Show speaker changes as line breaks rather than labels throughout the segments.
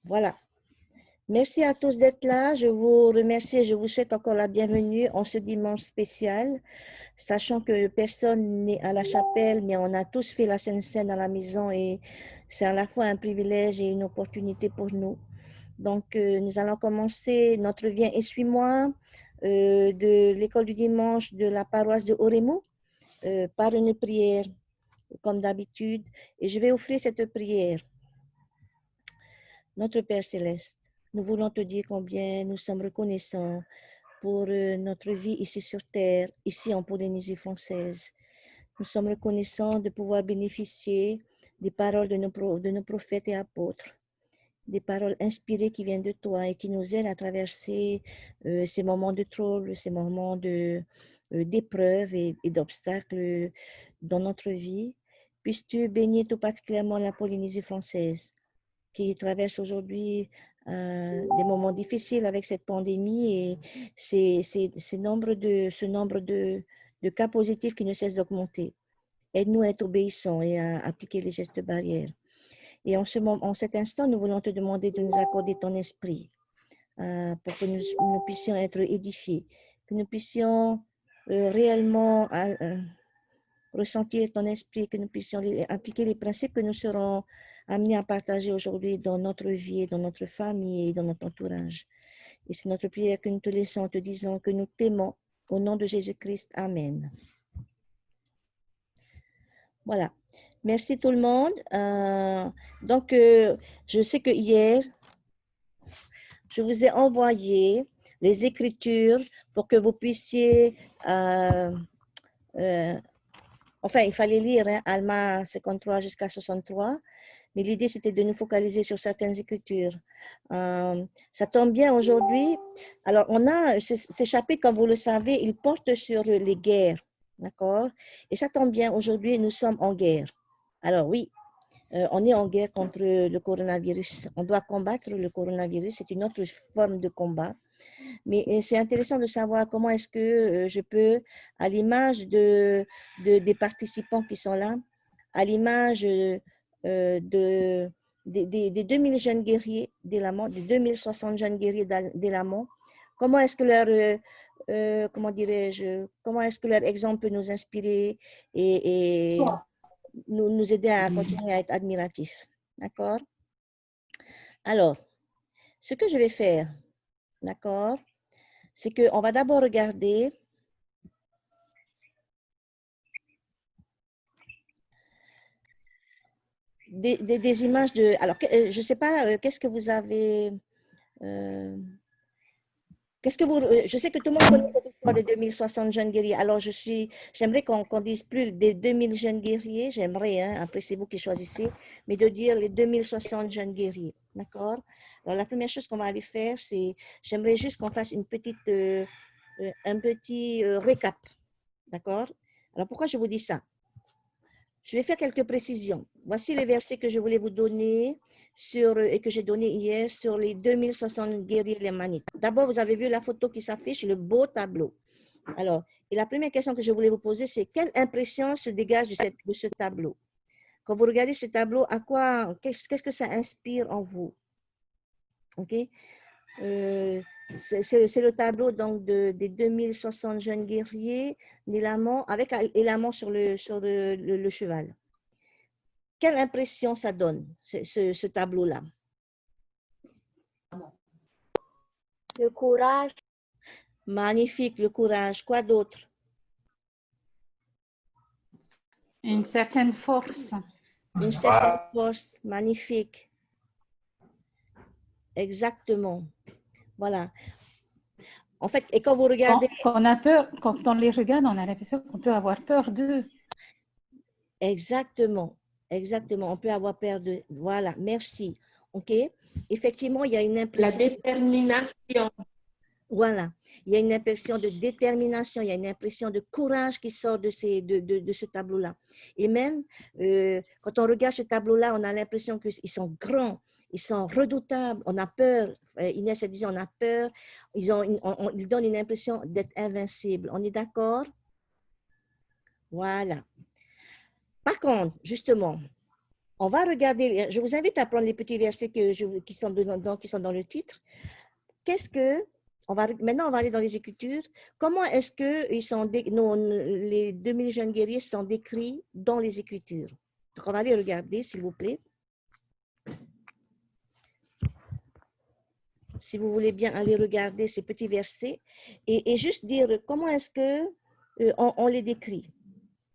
Voilà. Merci à tous d'être là. Je vous remercie et je vous souhaite encore la bienvenue en ce dimanche spécial, sachant que personne n'est à la chapelle, mais on a tous fait la Sainte Seine à la maison et c'est à la fois un privilège et une opportunité pour nous. Donc, nous allons commencer notre Viens et suis-moi de l'école du dimanche de la paroisse de Oremo par une prière, comme d'habitude, et je vais offrir cette prière. Notre Père Céleste, nous voulons te dire combien nous sommes reconnaissants pour notre vie ici sur Terre, ici en Polynésie française. Nous sommes reconnaissants de pouvoir bénéficier des paroles de nos prophètes et apôtres, des paroles inspirées qui viennent de toi et qui nous aident à traverser ces moments de trouble, ces moments d'épreuves et d'obstacles dans notre vie. Puisses-tu bénir tout particulièrement la Polynésie française, qui traverse aujourd'hui des moments difficiles avec cette pandémie et ce nombre de cas positifs qui ne cesse d'augmenter. Aide-nous à être obéissants et à appliquer les gestes barrières. Et en cet instant, nous voulons te demander de nous accorder ton esprit pour que nous puissions être édifiés, que nous puissions réellement ressentir ton esprit, que nous puissions appliquer les principes que nous serons amenés à partager aujourd'hui dans notre vie, dans notre famille et dans notre entourage. Et c'est notre prière que nous te laissons en te disant que nous t'aimons au nom de Jésus-Christ. Amen. Voilà. Merci tout le monde. Donc, je sais que hier, je vous ai envoyé les Écritures pour que vous puissiez enfin, il fallait lire Alma 53 jusqu'à 63, mais l'idée, c'était de nous focaliser sur certaines écritures. Ça tombe bien aujourd'hui. Alors, on a ces chapitres, comme vous le savez, ils portent sur les guerres, d'accord? Et ça tombe bien, aujourd'hui, nous sommes en guerre. Alors oui, on est en guerre contre le coronavirus. On doit combattre le coronavirus. C'est une autre forme de combat. Mais c'est intéressant de savoir comment est-ce que je peux, à l'image des participants qui sont là, à l'image des 2000 jeunes guerriers d'Élamont, des 2060 jeunes guerriers d'Élamont, comment est-ce que comment dirais-je, comment est-ce que leur exemple peut nous inspirer et nous aider à continuer à être admiratifs. D'accord? Alors, ce que je vais faire, d'accord, c'est qu'on va d'abord regarder des images de... Alors, je ne sais pas, qu'est-ce que vous avez... qu'est-ce que vous... je sais que tout le monde connaît cette histoire des 2060 jeunes guerriers. Alors, j'aimerais qu'on dise plus des 2000 jeunes guerriers. J'aimerais, hein, après c'est vous qui choisissez, mais de dire les 2060 jeunes guerriers. D'accord? Alors, la première chose qu'on va aller faire, c'est... J'aimerais juste qu'on fasse un petit récap. D'accord? Alors, pourquoi je vous dis ça? Je vais faire quelques précisions. Voici les versets que je voulais vous donner et que j'ai donné hier sur les 2060 guerriers lémanites. D'abord, vous avez vu la photo qui s'affiche, le beau tableau. Alors, et la première question que je voulais vous poser, c'est quelle impression se dégage de ce tableau? Quand vous regardez ce tableau, qu'est-ce que ça inspire en vous? OK? C'est le tableau donc des 2060 jeunes guerriers d'Élamont avec Élamont sur le cheval. Quelle impression ça donne, ce tableau-là?
Le courage.
Magnifique, le courage. Quoi d'autre?
Une certaine force.
Une certaine force, magnifique. Exactement. Voilà. En fait, et quand vous regardez...
Quand on a peur, quand on les regarde, on a l'impression qu'on peut avoir peur d'eux.
Exactement. Exactement. On peut avoir peur de... Voilà, merci. OK? Effectivement, il y a une impression...
La détermination.
Voilà. Il y a une impression de détermination, il y a une impression de courage qui sort de ce tableau-là. Et même, quand on regarde ce tableau-là, on a l'impression qu'ils sont grands, ils sont redoutables, on a peur. Inès disait, on a peur. Ils donnent une impression d'être invincibles. On est d'accord? Voilà. Par contre, justement, on va regarder, je vous invite à prendre les petits versets qui sont dans le titre. Maintenant, on va aller dans les Écritures. Comment est-ce que les 2000 jeunes guerriers sont décrits dans les Écritures? Donc, on va aller regarder, s'il vous plaît. Si vous voulez bien aller regarder ces petits versets et juste dire comment est-ce que on les décrit.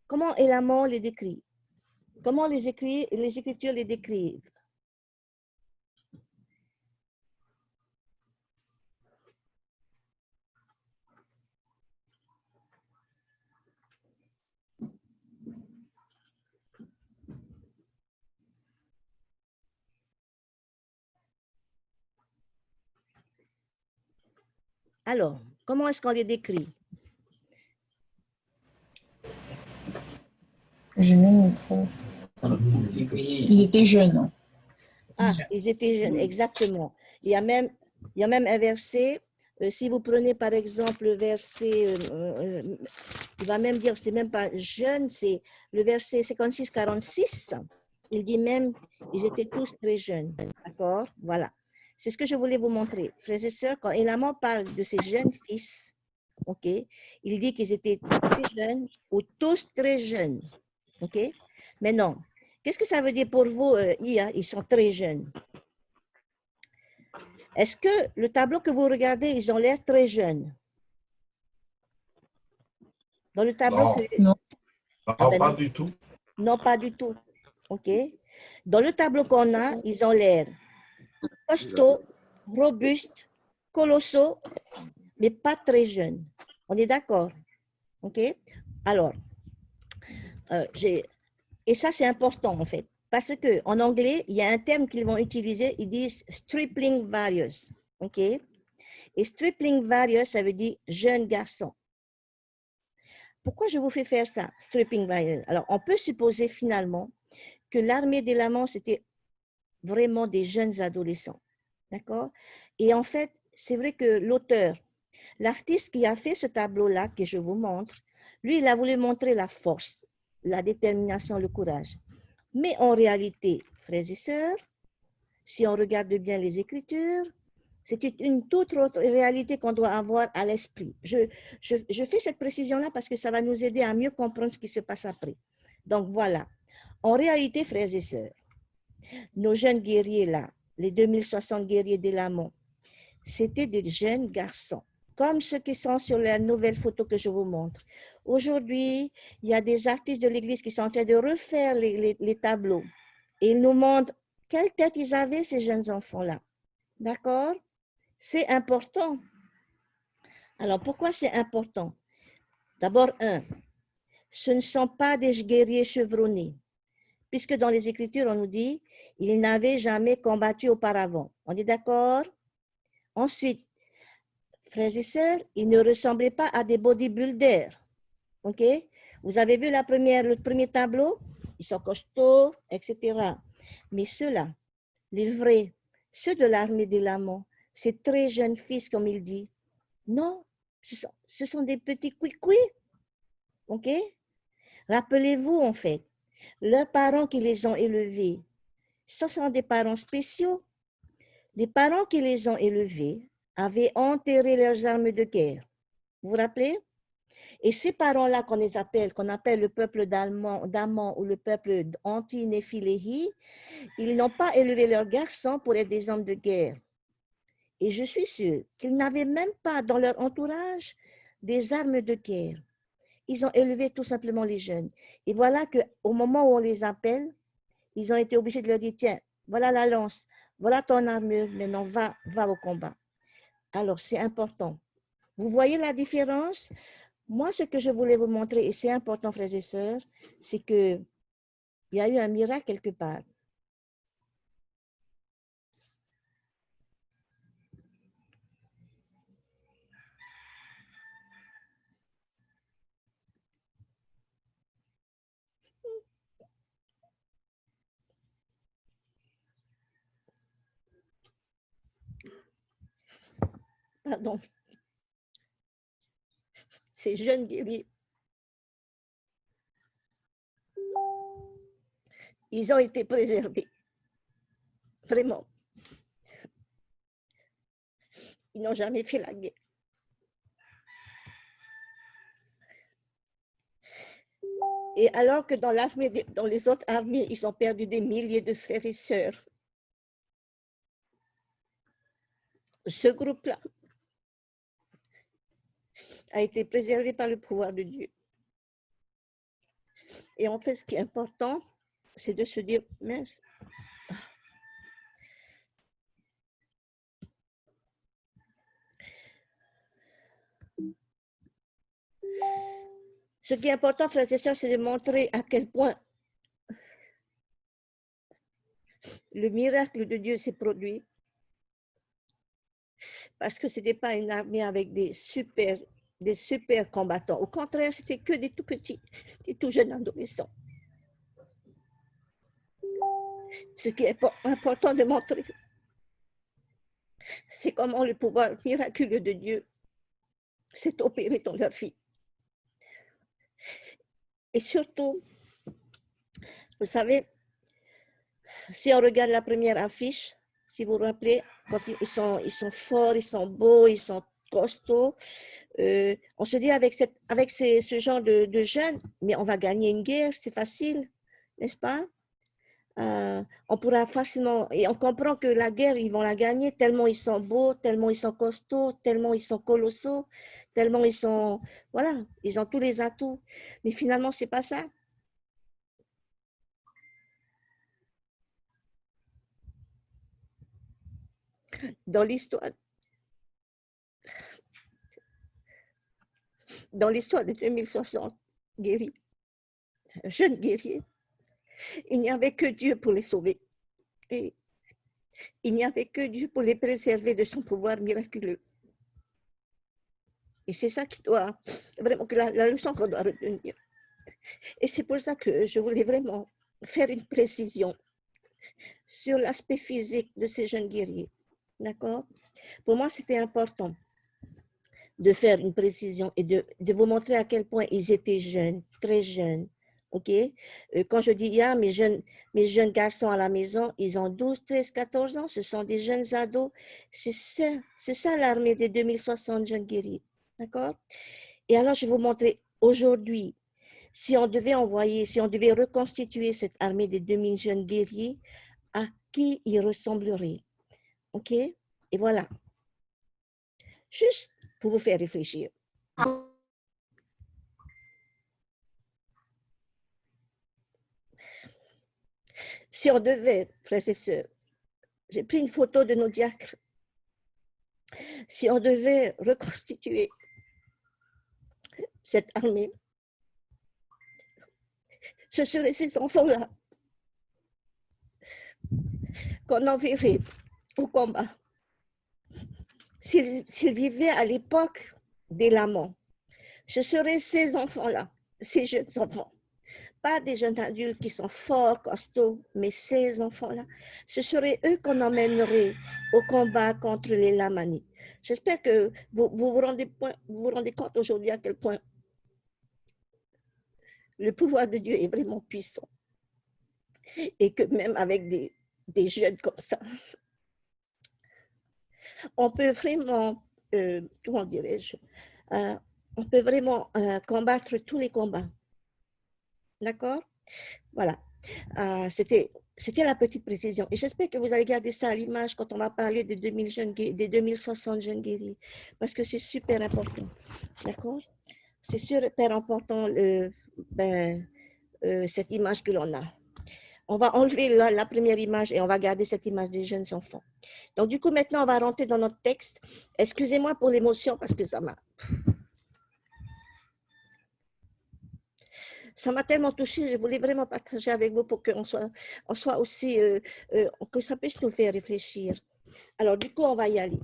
Comment Élamon les décrit? Comment les Écritures les décrivent? Alors, comment est-ce qu'on les décrit?
J'ai mis le micro. Ils étaient jeunes.
Ah, ils étaient jeunes, exactement. Il y a même un verset, si vous prenez par exemple le verset, il va même dire, c'est même pas jeune, c'est le verset 56-46, il dit même, ils étaient tous très jeunes, d'accord? Voilà. C'est ce que je voulais vous montrer. Frères et sœurs, quand Élamon parle de ces jeunes fils, ok, il dit qu'ils étaient très jeunes ou tous très jeunes, ok? Mais non. Qu'est-ce que ça veut dire pour vous, Ia? Ils sont très jeunes. Est-ce que le tableau que vous regardez, ils ont l'air très jeunes? Dans le tableau
Non.
que...
Non.
Non,
ben
pas
non.
du tout.
Non, pas du tout. OK? Dans le tableau qu'on a, ils ont l'air costauds, robustes, colossaux, mais pas très jeunes. On est d'accord? OK? Alors, et ça, c'est important, en fait. Parce qu'en anglais, il y a un terme qu'ils vont utiliser, ils disent stripling various. OK? Et stripling various, ça veut dire jeune garçon. Pourquoi je vous fais faire ça, stripping various? Alors, on peut supposer finalement que l'armée des laments, c'était vraiment des jeunes adolescents. D'accord? Et en fait, c'est vrai que l'auteur, l'artiste qui a fait ce tableau-là, que je vous montre, lui, il a voulu montrer la force, la détermination, le courage. Mais en réalité, frères et sœurs, si on regarde bien les Écritures, c'est une toute autre réalité qu'on doit avoir à l'esprit. Je fais cette précision-là parce que ça va nous aider à mieux comprendre ce qui se passe après. Donc voilà. En réalité, frères et sœurs, nos jeunes guerriers-là, les 2060 guerriers d'Élamon, c'était des jeunes garçons, comme ceux qui sont sur la nouvelle photo que je vous montre. Aujourd'hui, il y a des artistes de l'Église qui sont en train de refaire les tableaux. Et ils nous montrent quelle tête ils avaient, ces jeunes enfants-là. D'accord? C'est important. Alors, pourquoi c'est important? D'abord, ce ne sont pas des guerriers chevronnés, puisque dans les Écritures, on nous dit, ils n'avaient jamais combattu auparavant. On est d'accord? Ensuite, frères et sœurs, ils ne ressemblaient pas à des bodybuilders. OK? Vous avez vu le premier tableau? Ils sont costauds, etc. Mais ceux-là, les vrais, ceux de l'armée des laments, ces très jeunes fils, comme il dit, non, ce sont des petits couicouis. OK? Rappelez-vous, en fait, leurs parents qui les ont élevés, ce sont des parents spéciaux. Les parents qui les ont élevés avaient enterré leurs armes de guerre. Vous vous rappelez? Et ces parents-là qu'on appelle le peuple d'Amon ou le peuple anti-Néphiléhi, ils n'ont pas élevé leurs garçons pour être des hommes de guerre. Et je suis sûre qu'ils n'avaient même pas dans leur entourage des armes de guerre. Ils ont élevé tout simplement les jeunes. Et voilà qu'au moment où on les appelle, ils ont été obligés de leur dire, tiens, voilà la lance, voilà ton armure, maintenant va au combat. Alors, c'est important. Vous voyez la différence? Moi, ce que je voulais vous montrer, et c'est important, frères et sœurs, c'est qu'il y a eu un miracle quelque part. Pardon. Ces jeunes guerriers. ils ont été préservés. Vraiment. Ils n'ont jamais fait la guerre. Et alors que dans l'armée, dans les autres armées, ils ont perdu des milliers de frères et sœurs. Ce groupe-là a été préservé par le pouvoir de Dieu. Et en fait, ce qui est important, c'est de se dire, mince, ce qui est important, frères et sœurs, c'est de montrer à quel point le miracle de Dieu s'est produit. Parce que ce n'était pas une armée avec des super combattants. Au contraire, c'était que des tout petits, des tout jeunes adolescents. Ce qui est important de montrer, c'est comment le pouvoir miraculeux de Dieu s'est opéré dans leur vie. Et surtout, vous savez, si on regarde la première affiche, si vous vous rappelez, quand ils sont forts, ils sont beaux, ils sont costauds, on se dit avec ce genre de jeunes, mais on va gagner une guerre, c'est facile, n'est-ce pas? On pourra facilement, et on comprend que la guerre, ils vont la gagner tellement ils sont beaux, tellement ils sont costauds, tellement ils sont colossaux, tellement ils sont, voilà, ils ont tous les atouts. Mais finalement, c'est pas ça. Dans l'histoire de 2060 guéris, jeunes guerriers, il n'y avait que Dieu pour les sauver. Et il n'y avait que Dieu pour les préserver de son pouvoir miraculeux. Et c'est ça qui doit, vraiment, que la leçon qu'on doit retenir. Et c'est pour ça que je voulais vraiment faire une précision sur l'aspect physique de ces jeunes guerriers. D'accord? Pour moi, c'était important de faire une précision et de vous montrer à quel point ils étaient jeunes, très jeunes. OK? Quand je dis, mes jeunes garçons à la maison, ils ont 12, 13, 14 ans, ce sont des jeunes ados. C'est ça l'armée des 2060 jeunes guerriers. D'accord? Et alors, je vais vous montrer aujourd'hui, si on devait reconstituer cette armée des 2000 jeunes guerriers, à qui ils ressembleraient. OK? Et voilà. Juste pour vous faire réfléchir. Si on devait, frères et sœurs, j'ai pris une photo de nos diacres. Si on devait reconstituer cette armée, ce seraient ces enfants-là qu'on enverrait au combat. S'ils vivaient à l'époque des laments, ce seraient ces enfants-là, ces jeunes enfants. Pas des jeunes adultes qui sont forts, costauds, mais ces enfants-là, ce seraient eux qu'on emmènerait au combat contre les Lamanites. J'espère que vous vous rendez compte aujourd'hui à quel point le pouvoir de Dieu est vraiment puissant. Et que même avec des jeunes comme ça, on peut vraiment, comment dirais-je, on peut vraiment combattre tous les combats. D'accord? Voilà. C'était la petite précision. Et j'espère que vous allez garder ça à l'image quand on va parler des 2060 jeunes guéris. Parce que c'est super important. D'accord? C'est super important cette image que l'on a. On va enlever la première image et on va garder cette image des jeunes enfants. Donc, du coup, maintenant, on va rentrer dans notre texte. Excusez-moi pour l'émotion parce que ça m'a tellement touchée. Je voulais vraiment partager avec vous pour qu'on soit aussi, que ça puisse nous faire réfléchir. Alors, du coup, on va y aller.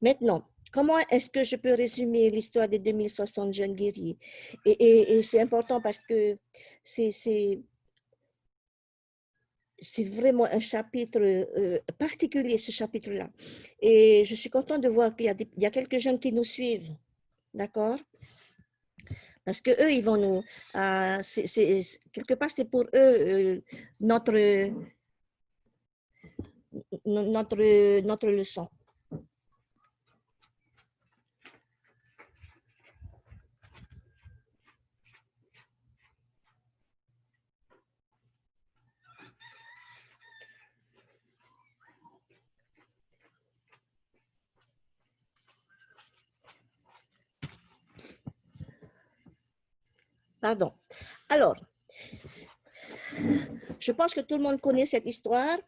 Maintenant, comment est-ce que je peux résumer l'histoire des 2060 jeunes guerriers? Et c'est important parce que c'est vraiment un chapitre particulier, ce chapitre-là. Et je suis contente de voir qu'il y a quelques jeunes qui nous suivent. D'accord? Parce que eux, ils vont nous... quelque part, c'est pour eux notre leçon. Pardon. Alors, je pense que tout le monde connaît cette histoire.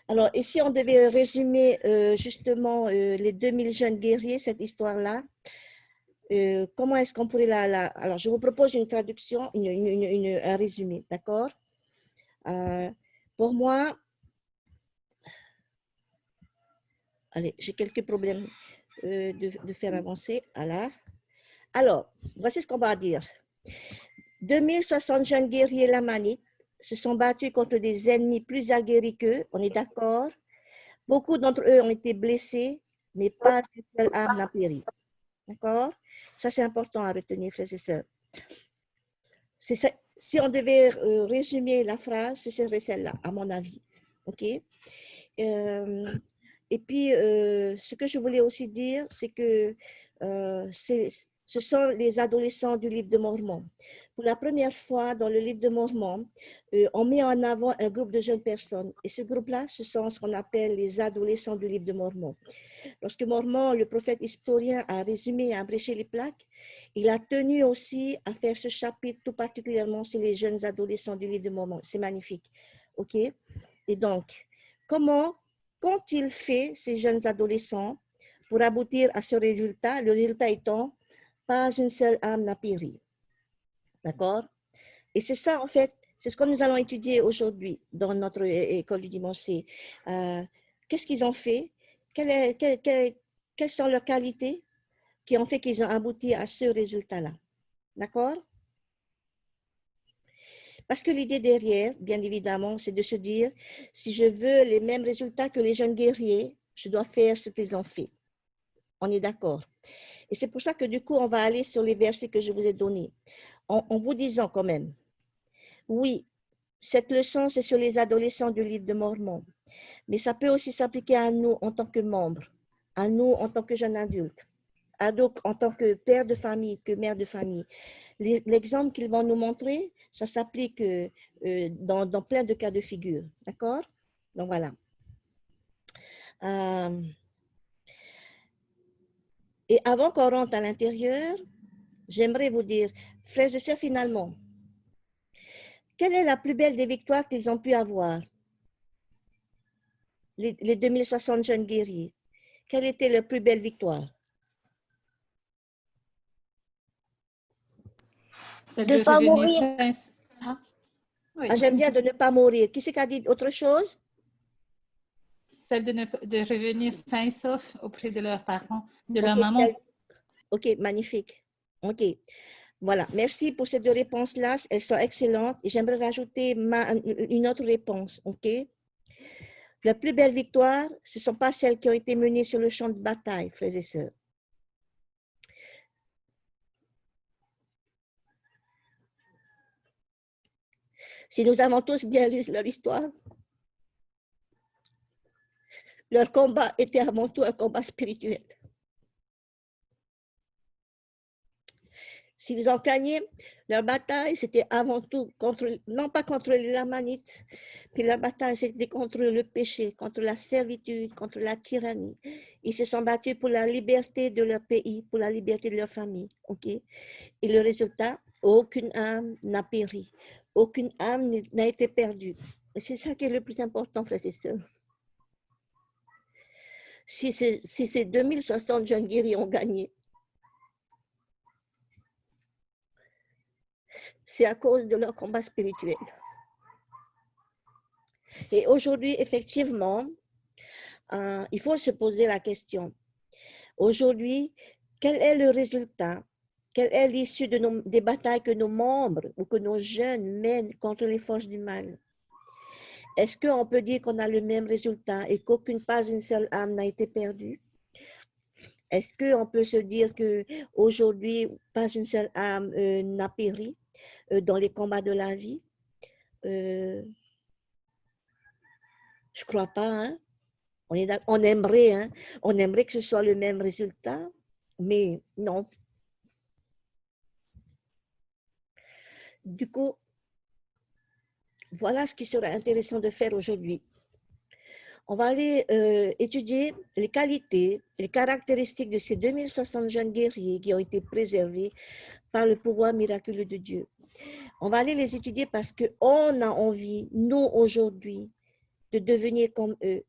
Alors, et si on devait résumer justement les 2000 jeunes guerriers, cette histoire-là, comment est-ce qu'on pourrait Alors, je vous propose une traduction, un résumé, d'accord? Pour moi, allez, j'ai quelques problèmes de faire avancer. Voilà. Alors, voici ce qu'on va dire. 2060 jeunes guerriers lamanites se sont battus contre des ennemis plus aguerris qu'eux, on est d'accord. Beaucoup d'entre eux ont été blessés, mais pas une seule âme n'a péri. D'accord? Ça, c'est important à retenir, frères et sœurs. Si on devait résumer la phrase, ce serait celle-là, à mon avis. OK? Et puis, ce que je voulais aussi dire, c'est que ce sont les adolescents du livre de Mormon. Pour la première fois dans le livre de Mormon, on met en avant un groupe de jeunes personnes. Et ce groupe-là, ce sont ce qu'on appelle les adolescents du livre de Mormon. Lorsque Mormon, le prophète historien, a résumé et abrégé les plaques, il a tenu aussi à faire ce chapitre tout particulièrement sur les jeunes adolescents du livre de Mormon. C'est magnifique. OK? Et donc, comment qu'ont-ils fait ces jeunes adolescents pour aboutir à ce résultat? Le résultat étant, pas une seule âme n'a péri. D'accord? Et c'est ça, en fait, c'est ce que nous allons étudier aujourd'hui dans notre école du dimanche. Qu'est-ce qu'ils ont fait? Quelles sont leurs qualités qui ont fait qu'ils ont abouti à ce résultat-là? D'accord? Parce que l'idée derrière, bien évidemment, c'est de se dire, si je veux les mêmes résultats que les jeunes guerriers, je dois faire ce qu'ils ont fait. On est d'accord. Et c'est pour ça que du coup, on va aller sur les versets que je vous ai donnés, en vous disant quand même, oui, cette leçon, c'est sur les adolescents du livre de Mormon, mais ça peut aussi s'appliquer à nous en tant que membres, à nous en tant que jeunes adultes, à nous en tant que père de famille, que mère de famille. L'exemple qu'ils vont nous montrer, ça s'applique dans plein de cas de figure. D'accord? Donc voilà. Et avant qu'on rentre à l'intérieur, j'aimerais vous dire, frères et sœurs, finalement, quelle est la plus belle des victoires qu'ils ont pu avoir? Les 2060 jeunes guerriers. Quelle était leur plus belle victoire?
Celle
De
de
pas
revenir
mourir.
sains. Ah, oui.
Ah, j'aime bien de ne pas mourir. Qui c'est qui a dit autre chose?
Celle de revenir sains et saufs auprès de leurs parents, de leur
Ok,
maman.
ok, magnifique. Ok, voilà. Merci pour ces deux réponses-là. Elles sont excellentes. Et j'aimerais rajouter une autre réponse. Ok. La plus belle victoire, ce ne sont pas celles qui ont été menées sur le champ de bataille, frères et sœurs. Si nous avons tous bien lu leur histoire, leur combat était avant tout un combat spirituel. S'ils ont gagné leur bataille, c'était avant tout non pas contre les Lamanites, puis leur bataille, c'était contre le péché, contre la servitude, contre la tyrannie. Ils se sont battus pour la liberté de leur pays, pour la liberté de leur famille. Ok? Et le résultat, aucune âme n'a péri, aucune âme n'a été perdue. Et c'est ça qui est le plus important, frères et sœurs. Si ces 2060 jeunes guerriers ont gagné, c'est à cause de leur combat spirituel. Et aujourd'hui, effectivement, il faut se poser la question. Aujourd'hui, quel est le résultat? Quelle est l'issue des batailles que nos membres ou que nos jeunes mènent contre les forces du mal? Est-ce qu'on peut dire qu'on a le même résultat et pas une seule âme n'a été perdue? Est-ce qu'on peut se dire qu'aujourd'hui, pas une seule âme n'a péri dans les combats de la vie? Je ne crois pas. Hein? On aimerait, hein? On aimerait que ce soit le même résultat, mais non. Du coup, voilà ce qui serait intéressant de faire aujourd'hui. On va aller étudier les qualités, les caractéristiques de ces 2060 jeunes guerriers qui ont été préservés par le pouvoir miraculeux de Dieu. On va aller les étudier parce qu'on a envie, nous aujourd'hui, de devenir comme eux.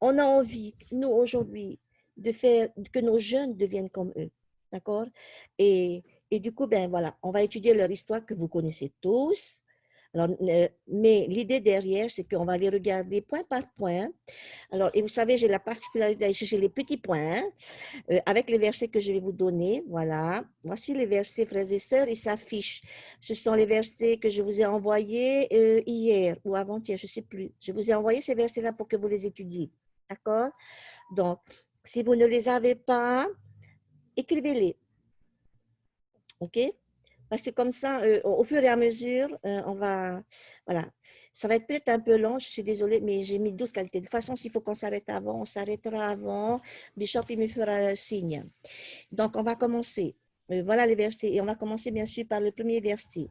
On a envie, nous aujourd'hui, de faire que nos jeunes deviennent comme eux. D'accord? Et du coup, ben voilà, on va étudier leur histoire que vous connaissez tous. Alors, mais l'idée derrière, c'est qu'on va les regarder point par point. Alors, et vous savez, j'ai la particularité d'aller chercher les petits points avec les versets que je vais vous donner. Voilà. Voici les versets, frères et sœurs, ils s'affichent. Ce sont les versets que je vous ai envoyés hier ou avant-hier, je ne sais plus. Je vous ai envoyé ces versets-là pour que vous les étudiez. D'accord? Donc, si vous ne les avez pas, écrivez-les. OK? Parce que comme ça, au fur et à mesure, on va... Voilà. Ça va être peut-être un peu long, je suis désolée, mais j'ai mis 12 qualités. De toute façon, s'il faut qu'on s'arrête avant, on s'arrêtera avant. Bishop, il me fera un signe. Donc, on va commencer. Voilà les versets. Et on va commencer, bien sûr, par le premier verset.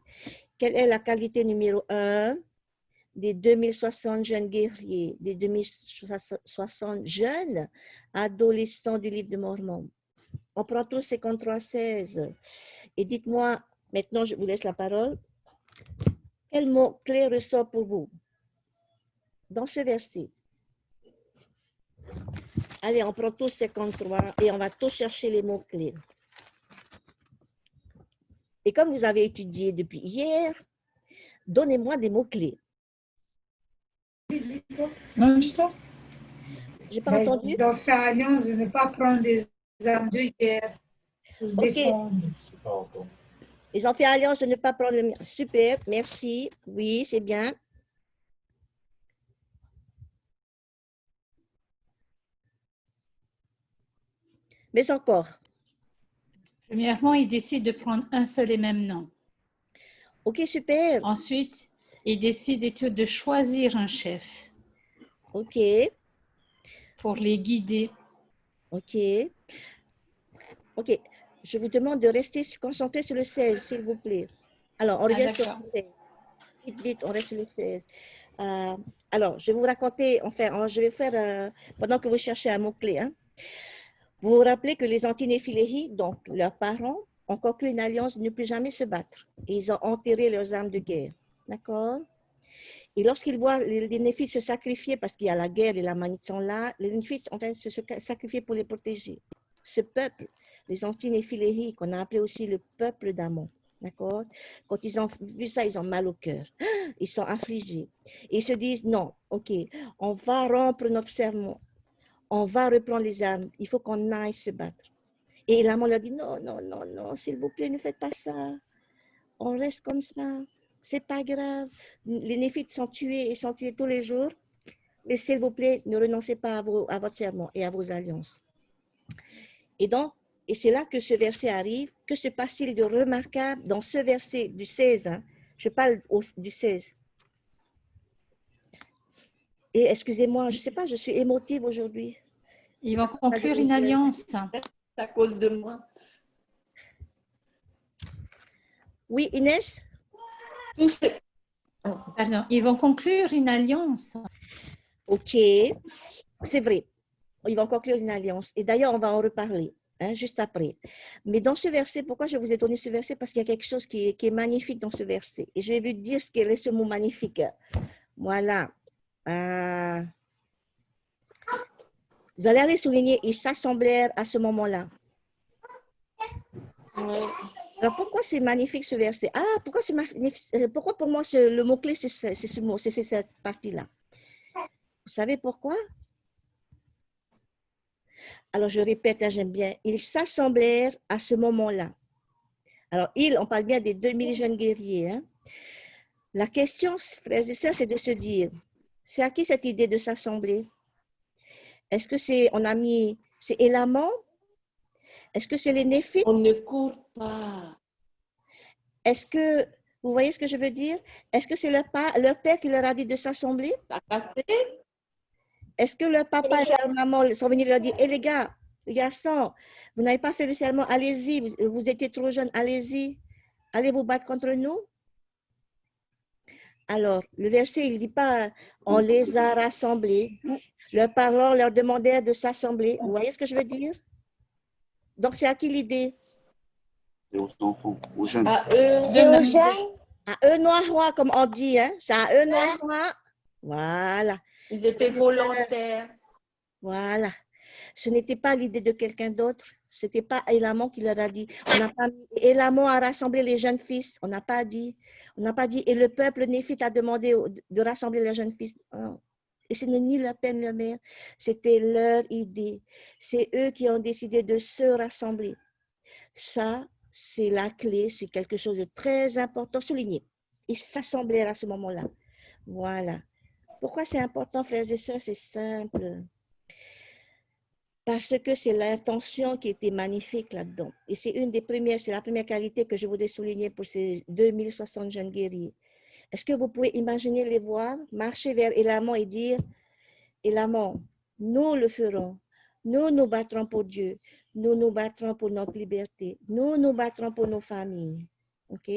Quelle est la qualité numéro 1 des 2060 jeunes guerriers, des 2060 jeunes adolescents du livre de Mormon? On prend tous 53-16. Et dites-moi, maintenant, je vous laisse la parole. Quel mot-clé ressort pour vous dans ce verset? Allez, on prend tous 53 et on va tous chercher les mots-clés. Et comme vous avez étudié depuis hier, donnez-moi des mots-clés.
Non, je t'en.
J'ai pas entendu.
Ils ont fait alliance de ne pas prendre des armes de guerre pour se défendre.
Ils ont fait alliance de ne pas prendre le... Super, merci. Oui, c'est bien. Mais encore.
Premièrement, ils décident de prendre un seul et même nom.
Ok, super.
Ensuite, ils décident de choisir un chef.
Ok.
Pour les guider.
Ok. Ok. Je vous demande de rester concentré sur le 16, s'il vous plaît. Alors, on revient sur le 16. Vite, vite, on reste sur le 16. Alors, je vais vous raconter, enfin, je vais faire, pendant que vous cherchez un mot-clé, hein. Vous vous rappelez que les antinéphiléhi, donc leurs parents, ont conclu une alliance de ne plus jamais se battre. Et ils ont enterré leurs armes de guerre. D'accord? Et lorsqu'ils voient les Néphites se sacrifier, parce qu'il y a la guerre et la manite sont là, les Néphites sont en train de se sacrifier pour les protéger. Ce peuple, les antinéphiléhi, qu'on a appelé aussi le peuple d'Amon, d'accord? Quand ils ont vu ça, ils ont mal au cœur. Ils sont affligés. Et ils se disent, non, ok, on va rompre notre serment. On va reprendre les armes. Il faut qu'on aille se battre. Et l'amant leur dit, non, non, non, non, s'il vous plaît, ne faites pas ça. On reste comme ça. C'est pas grave. Les Néphites sont tués tous les jours. Mais s'il vous plaît, ne renoncez pas à votre serment et à vos alliances. Et donc, et c'est là que ce verset arrive. Que se passe-t-il de remarquable dans ce verset du 16, hein? Je parle du 16. Et excusez-moi, je ne sais pas, je suis émotive aujourd'hui.
Ils vont conclure une alliance.
À cause de moi. Oui, Inès?
Pardon, ils vont conclure une alliance.
Ok, c'est vrai. Ils vont conclure une alliance. Et d'ailleurs, on va en reparler, hein, juste après. Mais dans ce verset, pourquoi je vous ai donné ce verset? Parce qu'il y a quelque chose qui est magnifique dans ce verset. Et je vais vous dire ce qu'est ce mot magnifique. Voilà. Vous allez aller souligner, ils s'assemblèrent à ce moment-là. Alors, pourquoi c'est magnifique ce verset? Ah, pourquoi pour moi, le mot-clé, c'est ce mot, c'est cette partie-là. Vous savez pourquoi? Alors, je répète, hein, j'aime bien. Ils s'assemblèrent à ce moment-là. Alors, on parle bien des 2000 jeunes guerriers. Hein. La question, frères et sœurs, c'est de se dire, c'est à qui cette idée de s'assembler? Est-ce que c'est Élamant Est-ce que c'est les néphites?
On ne court pas.
Est-ce que, vous voyez ce que je veux dire? Est-ce que c'est leur père qui leur a dit de s'assembler?
T'as cassé?
Est-ce que leur papa et
Les
leur maman sont venus leur dire, hé les garçons, vous n'avez pas fait le serment, allez-y, vous étiez trop jeunes, allez-y, allez vous battre contre nous? Alors, le verset, il ne dit pas, on les a rassemblés. Leurs parents leur demandèrent de s'assembler. Vous voyez ce que je veux dire? Donc, c'est à qui l'idée?
Et aux enfants, aux jeunes.
À eux.
C'est aux jeunes.
À eux noirs, comme on dit, hein? C'est à eux noirs. Voilà,
Ils étaient volontaires.
voilà. Ce n'était pas l'idée de quelqu'un d'autre. Ce n'était pas Élamon qui leur a dit. On n'a pas mis, Élamon a rassemblé les jeunes fils. On n'a pas dit. On n'a pas dit. Et le peuple néphite a demandé de rassembler les jeunes fils. Non. Et ce n'est ni la peine, la mère. C'était leur idée. C'est eux qui ont décidé de se rassembler. Ça, c'est la clé. C'est quelque chose de très important. Souligné. Ils s'assemblèrent à ce moment-là. Voilà. Pourquoi c'est important, frères et sœurs? C'est simple. Parce que c'est l'intention qui était magnifique là-dedans. Et c'est la première qualité que je voudrais souligner pour ces 2060 jeunes guerriers. Est-ce que vous pouvez imaginer les voir marcher vers Élamon et dire, Élamon, nous le ferons. Nous nous battrons pour Dieu. Nous nous battrons pour notre liberté. Nous nous battrons pour nos familles. OK?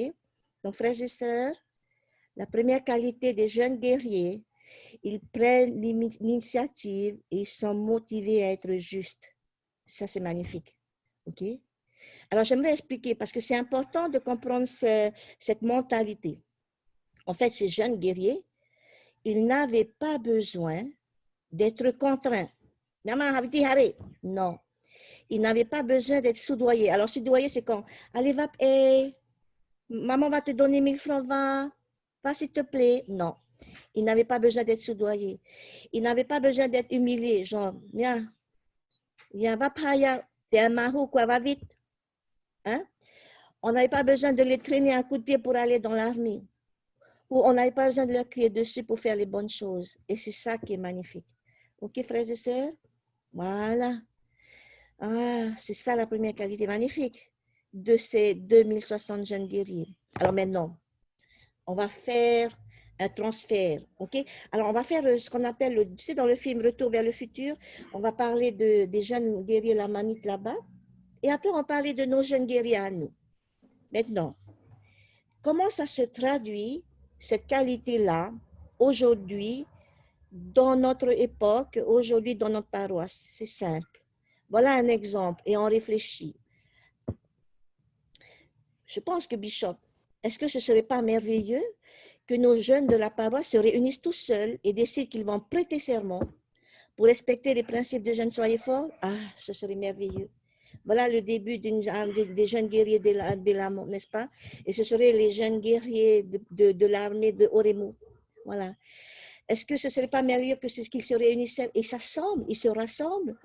Donc, frères et sœurs, la première qualité des jeunes guerriers, ils prennent l'initiative et ils sont motivés à être justes. Ça, c'est magnifique. OK? Alors, j'aimerais expliquer parce que c'est important de comprendre cette mentalité. En fait, ces jeunes guerriers, ils n'avaient pas besoin d'être contraints. Non. Ils n'avaient pas besoin d'être soudoyés. Alors, soudoyer, c'est quand? Allez, va, hey, maman va te donner 1000 francs, va s'il te plaît. Non. Ils n'avaient pas besoin d'être soudoyés. Ils n'avaient pas besoin d'être humiliés. Genre, viens, va pas, t'es un marou, quoi, va vite. Hein? On n'avait pas besoin de les traîner un coup de pied pour aller dans l'armée. Ou on n'avait pas besoin de leur crier dessus pour faire les bonnes choses. Et c'est ça qui est magnifique. OK, frères et sœurs? Voilà. Ah, c'est ça la première qualité magnifique de ces 2060 jeunes guerriers. Alors maintenant, on va faire un transfert, OK? Alors, on va faire ce qu'on appelle, tu sais, dans le film Retour vers le futur, on va parler des jeunes guerriers lamanites là-bas, et après, on va parler de nos jeunes guerriers à nous. Maintenant, comment ça se traduit, cette qualité-là, aujourd'hui, dans notre époque, aujourd'hui, dans notre paroisse? C'est simple. Voilà un exemple, et on réfléchit. Je pense que, Bishop, est-ce que ce ne serait pas merveilleux que nos jeunes de la paroisse se réunissent tous seuls et décident qu'ils vont prêter serment pour respecter les principes de jeunes soyez forts? Ah, ce serait merveilleux. Voilà le début des jeunes guerriers de l'âme, n'est-ce pas? Et ce seraient les jeunes guerriers de l'armée de Oremo. Voilà. Est-ce que ce ne serait pas merveilleux que qu'ils se réunissent et s'assemblent, ils se rassemblent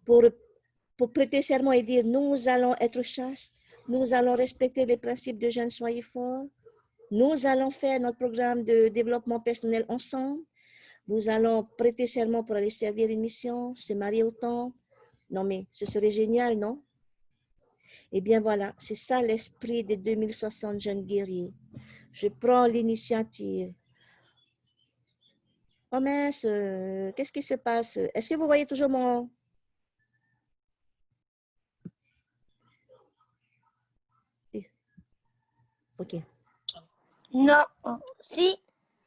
pour prêter serment et dire nous allons être chastes, nous allons respecter les principes de jeunes soyez forts. Nous allons faire notre programme de développement personnel ensemble. Nous allons prêter serment pour aller servir une mission, se marier au temple. Non, mais ce serait génial, non? Eh bien, voilà, c'est ça l'esprit des 2060 jeunes guerriers. Je prends l'initiative. Oh mince, qu'est-ce qui se passe? Est-ce que vous voyez toujours mon... OK.
Non. Si.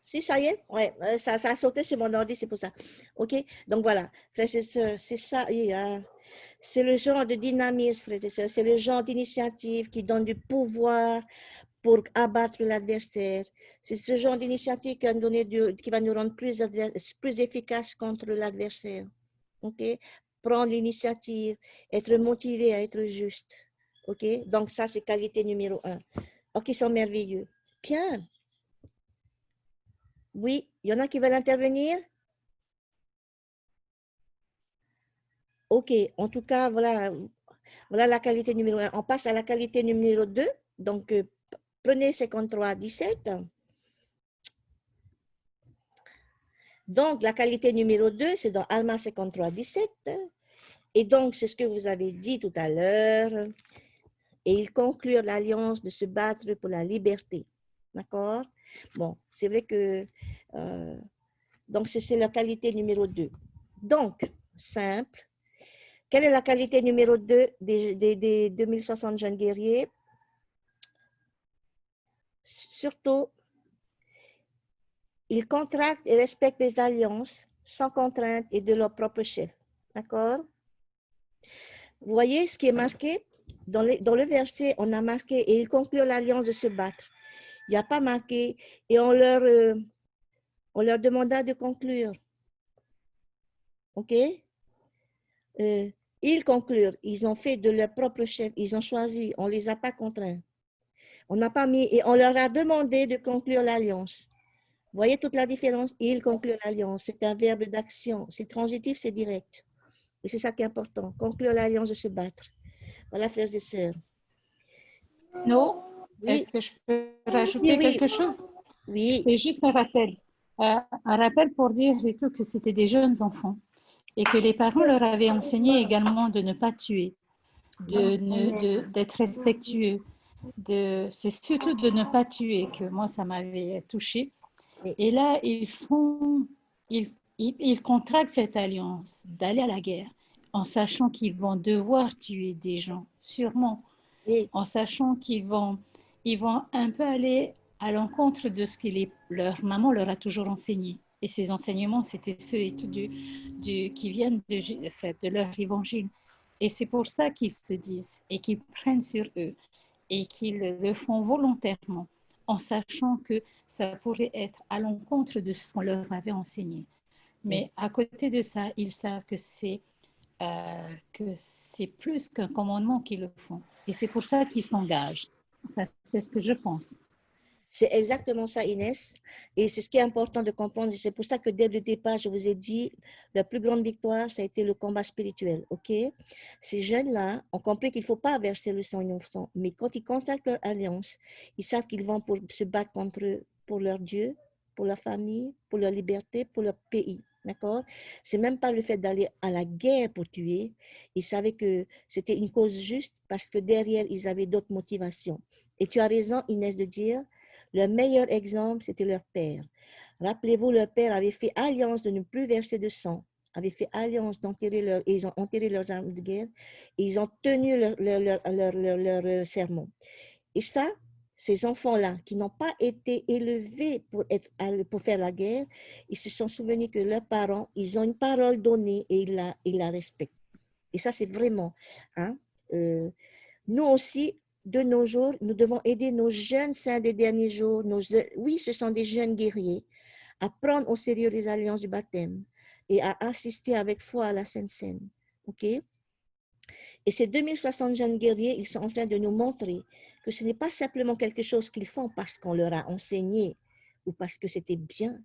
Si, ça y est? Oui, ça a sauté sur mon ordi, c'est pour ça. OK? Donc voilà, frères et sœurs, c'est ça. C'est le genre de dynamisme, frères et sœurs. C'est le genre d'initiative qui donne du pouvoir pour abattre l'adversaire. C'est ce genre d'initiative qui va nous rendre plus efficaces contre l'adversaire. OK? Prendre l'initiative, être motivé à être juste. OK? Donc ça, c'est qualité numéro 1. OK, ils sont merveilleux. Bien. Oui, il y en a qui veulent intervenir? OK, en tout cas, voilà la qualité numéro 1. On passe à la qualité numéro 2. Donc, prenez 53-17. Donc, la qualité numéro 2, c'est dans Alma 53-17. Et donc, c'est ce que vous avez dit tout à l'heure. Et ils conclurent l'alliance de se battre pour la liberté. D'accord? Bon, c'est vrai que... donc, c'est la qualité numéro 2. Donc, simple. Quelle est la qualité numéro 2 des 2060 jeunes guerriers? Surtout, ils contractent et respectent les alliances sans contrainte et de leur propre chef. D'accord? Vous voyez ce qui est marqué? Dans le verset, on a marqué « Et ils conclurent l'alliance de se battre ». Il n'y a pas marqué « Et on leur demanda de conclure ». OK? Ils conclurent, ils ont fait de leur propre chef, ils ont choisi, on ne les a pas contraints. On n'a pas mis, et on leur a demandé de conclure l'alliance. Vous voyez toute la différence? Ils conclurent l'alliance, c'est un verbe d'action, c'est transitif, c'est direct. Et c'est ça qui est important, conclure l'alliance de se battre. Voilà, frères et sœurs.
Non,
Oui.
est-ce que je peux rajouter
Oui.
quelque chose?
Oui,
C'est juste un rappel. Un rappel pour dire et tout, que c'était des jeunes enfants et que les parents leur avaient enseigné également de ne pas tuer, d'être respectueux. C'est surtout de ne pas tuer que moi, ça m'avait touchée.
Oui.
Et là, ils contractent cette alliance d'aller à la guerre en sachant qu'ils vont devoir tuer des gens, sûrement,
oui,
en sachant qu'ils vont un peu aller à l'encontre de ce que leur maman leur a toujours enseigné. Et ces enseignements, c'était ceux et tout qui viennent de leur évangile. Et c'est pour ça qu'ils se disent et qu'ils prennent sur eux et qu'ils le font volontairement en sachant que ça pourrait être à l'encontre de ce qu'on leur avait enseigné. Mais à côté de ça, ils savent que c'est plus qu'un commandement qu'ils le font. Et c'est pour ça qu'ils s'engagent. Enfin, c'est ce que je pense.
c'est exactement ça, Inès. Et c'est ce qui est important de comprendre. C'est pour ça que dès le départ, je vous ai dit, la plus grande victoire, ça a été le combat spirituel. OK? Ces jeunes-là ont compris qu'il ne faut pas verser le sang innocent. Mais quand ils contractent leur alliance, ils savent qu'ils vont se battre contre eux, pour leur Dieu, pour leur famille, pour leur liberté, pour leur pays. D'accord? C'est même pas le fait d'aller à la guerre pour tuer. Ils savaient que c'était une cause juste parce que derrière, ils avaient d'autres motivations. Et tu as raison, Inès, de dire, le meilleur exemple, c'était leur père. Rappelez-vous, leur père avait fait alliance de ne plus verser de sang, avait fait alliance d'enterrer ils ont enterré leurs armes de guerre, et ils ont tenu leur serment. Et ça, ces enfants-là, qui n'ont pas été élevés pour faire la guerre, ils se sont souvenus que leurs parents, ils ont une parole donnée et ils la respectent. Et ça, c'est vraiment... nous aussi, de nos jours, nous devons aider nos jeunes saints des derniers jours. Oui, ce sont des jeunes guerriers, à prendre au sérieux les alliances du baptême et à assister avec foi à la Sainte Seine. OK? Et ces 2060 jeunes guerriers, ils sont en train de nous montrer que ce n'est pas simplement quelque chose qu'ils font parce qu'on leur a enseigné ou parce que c'était bien,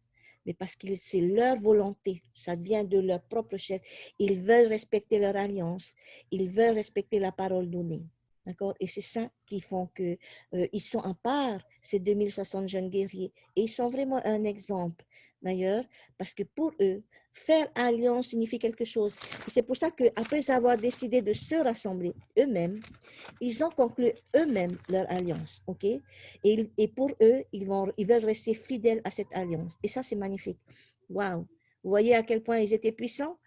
mais parce que c'est leur volonté, ça vient de leur propre chef. Ils veulent respecter leur alliance, ils veulent respecter la parole donnée. D'accord? Et c'est ça qui font qu'ils sont à part, ces 2060 jeunes guerriers. Et ils sont vraiment un exemple, d'ailleurs, parce que pour eux, faire alliance signifie quelque chose. Et c'est pour ça qu'après avoir décidé de se rassembler eux-mêmes, ils ont conclu eux-mêmes leur alliance. OK? Et pour eux, ils veulent rester fidèles à cette alliance. Et ça, c'est magnifique. Waouh! Vous voyez à quel point ils étaient puissants?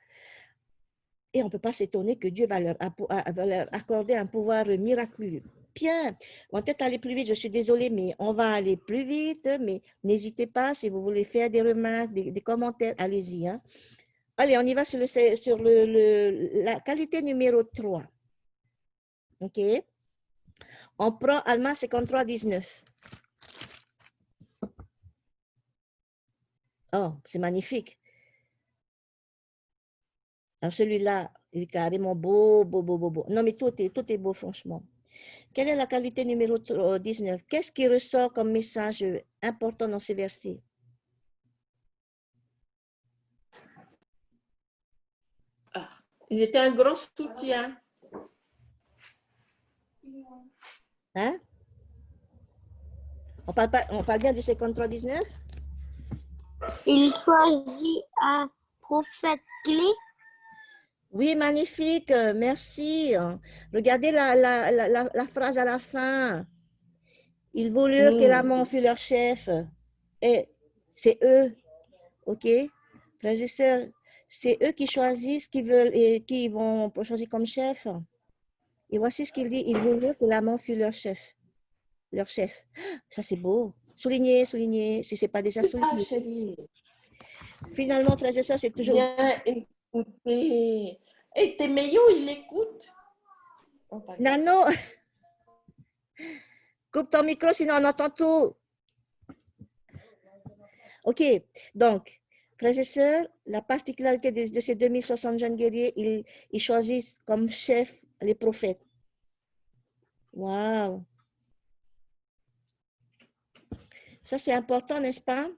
Et on ne peut pas s'étonner que Dieu va leur accorder un pouvoir miraculeux. Bien, on va peut-être aller plus vite, je suis désolée, mais on va aller plus vite. Mais n'hésitez pas, si vous voulez faire des remarques, des commentaires, allez-y. Hein. Allez, on y va sur la qualité numéro 3. OK? On prend Allemand 53-19. Oh, c'est magnifique. Alors celui-là, il est carrément beau, beau, beau, beau, beau. Non, mais tout est beau, franchement. Quelle est la qualité numéro 19? Qu'est-ce qui ressort comme message important dans ces versets?
Ils étaient un grand soutien.
Hein? On parle bien du 53-19?
Il choisit un prophète clé.
Oui, magnifique, merci. Regardez la phrase à la fin. Ils voulurent que l'amant fût leur chef. Et c'est eux, ok? Frères et sœurs, c'est eux qui choisissent qui veulent et qui vont choisir comme chef. Et voici ce qu'il dit. Ils voulurent que l'amant fût leur chef. Leur chef. Ça, c'est beau. Souligner, souligner, si ce n'est pas déjà
Ah,
souligné.
chérie,
Finalement, frères et sœurs, c'est toujours...
viens écouter. Et tes meilleurs, il écoute. Oh, pardon.
Nano, coupe ton micro, sinon on entend tout. OK, donc, frères et sœurs, la particularité de ces 2060 jeunes guerriers, ils choisissent comme chef les prophètes. Waouh! Ça, c'est important, n'est-ce pas?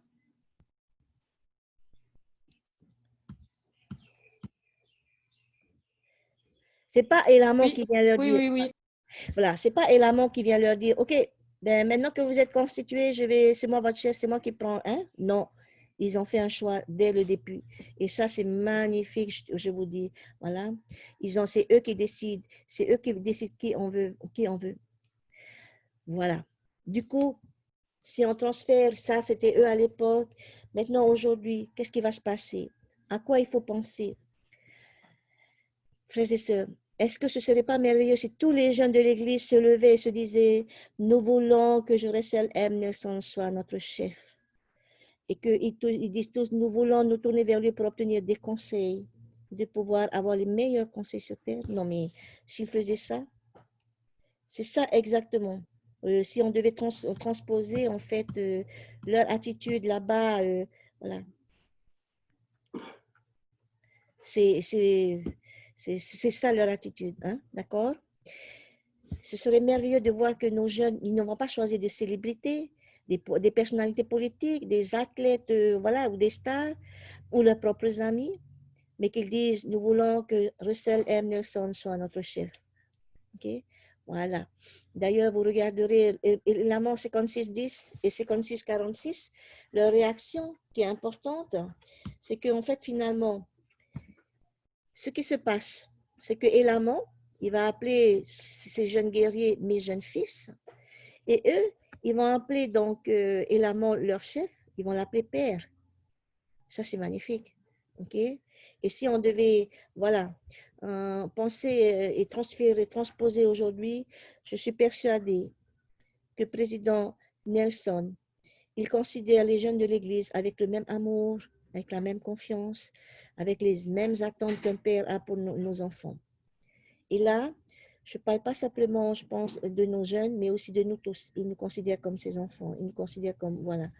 C'est pas Élamon
Oui,
qui vient leur dire.
oui.
Voilà, c'est pas Élamon qui vient leur dire, OK, ben maintenant que vous êtes constitués, c'est moi votre chef, c'est moi qui prends. Hein? Non, ils ont fait un choix dès le début. Et ça, c'est magnifique, je vous dis. Voilà, c'est eux qui décident, c'est eux qui décident qui on veut, qui on veut. Voilà. Du coup, si on transfère ça, c'était eux à l'époque. Maintenant, aujourd'hui, qu'est-ce qui va se passer? À quoi il faut penser? Frères et sœurs, est-ce que ce ne serait pas merveilleux si tous les jeunes de l'Église se levaient et se disaient, nous voulons que Jorecel M. Nelson soit notre chef. Et qu'ils disent tous, nous voulons nous tourner vers lui pour obtenir des conseils, de pouvoir avoir les meilleurs conseils sur terre. Non, mais s'ils faisaient ça, c'est ça exactement. Si on devait transposer en fait leur attitude là-bas, voilà. C'est ça leur attitude, hein? D'accord? Ce serait merveilleux de voir que nos jeunes, ils ne vont pas choisir des célébrités, des personnalités politiques, des athlètes, voilà, ou des stars, ou leurs propres amis, mais qu'ils disent, nous voulons que Russell M. Nelson soit notre chef. OK? Voilà. D'ailleurs, vous regarderez l'amant 5610 et 5646, leur réaction qui est importante, c'est qu'en fait, finalement, ce qui se passe, c'est que Élamon, il va appeler ces jeunes guerriers mes jeunes fils, et eux, ils vont appeler donc Élamon leur chef, ils vont l'appeler père. Ça, c'est magnifique. OK? Et si on devait, voilà, penser et transposer aujourd'hui, je suis persuadée que le président Nelson, il considère les jeunes de l'Église avec le même amour, avec la même confiance, avec les mêmes attentes qu'un père a pour nos enfants. Et là, je ne parle pas simplement, je pense, de nos jeunes, mais aussi de nous tous. Il nous considère comme ses enfants. Il nous considère comme, voilà,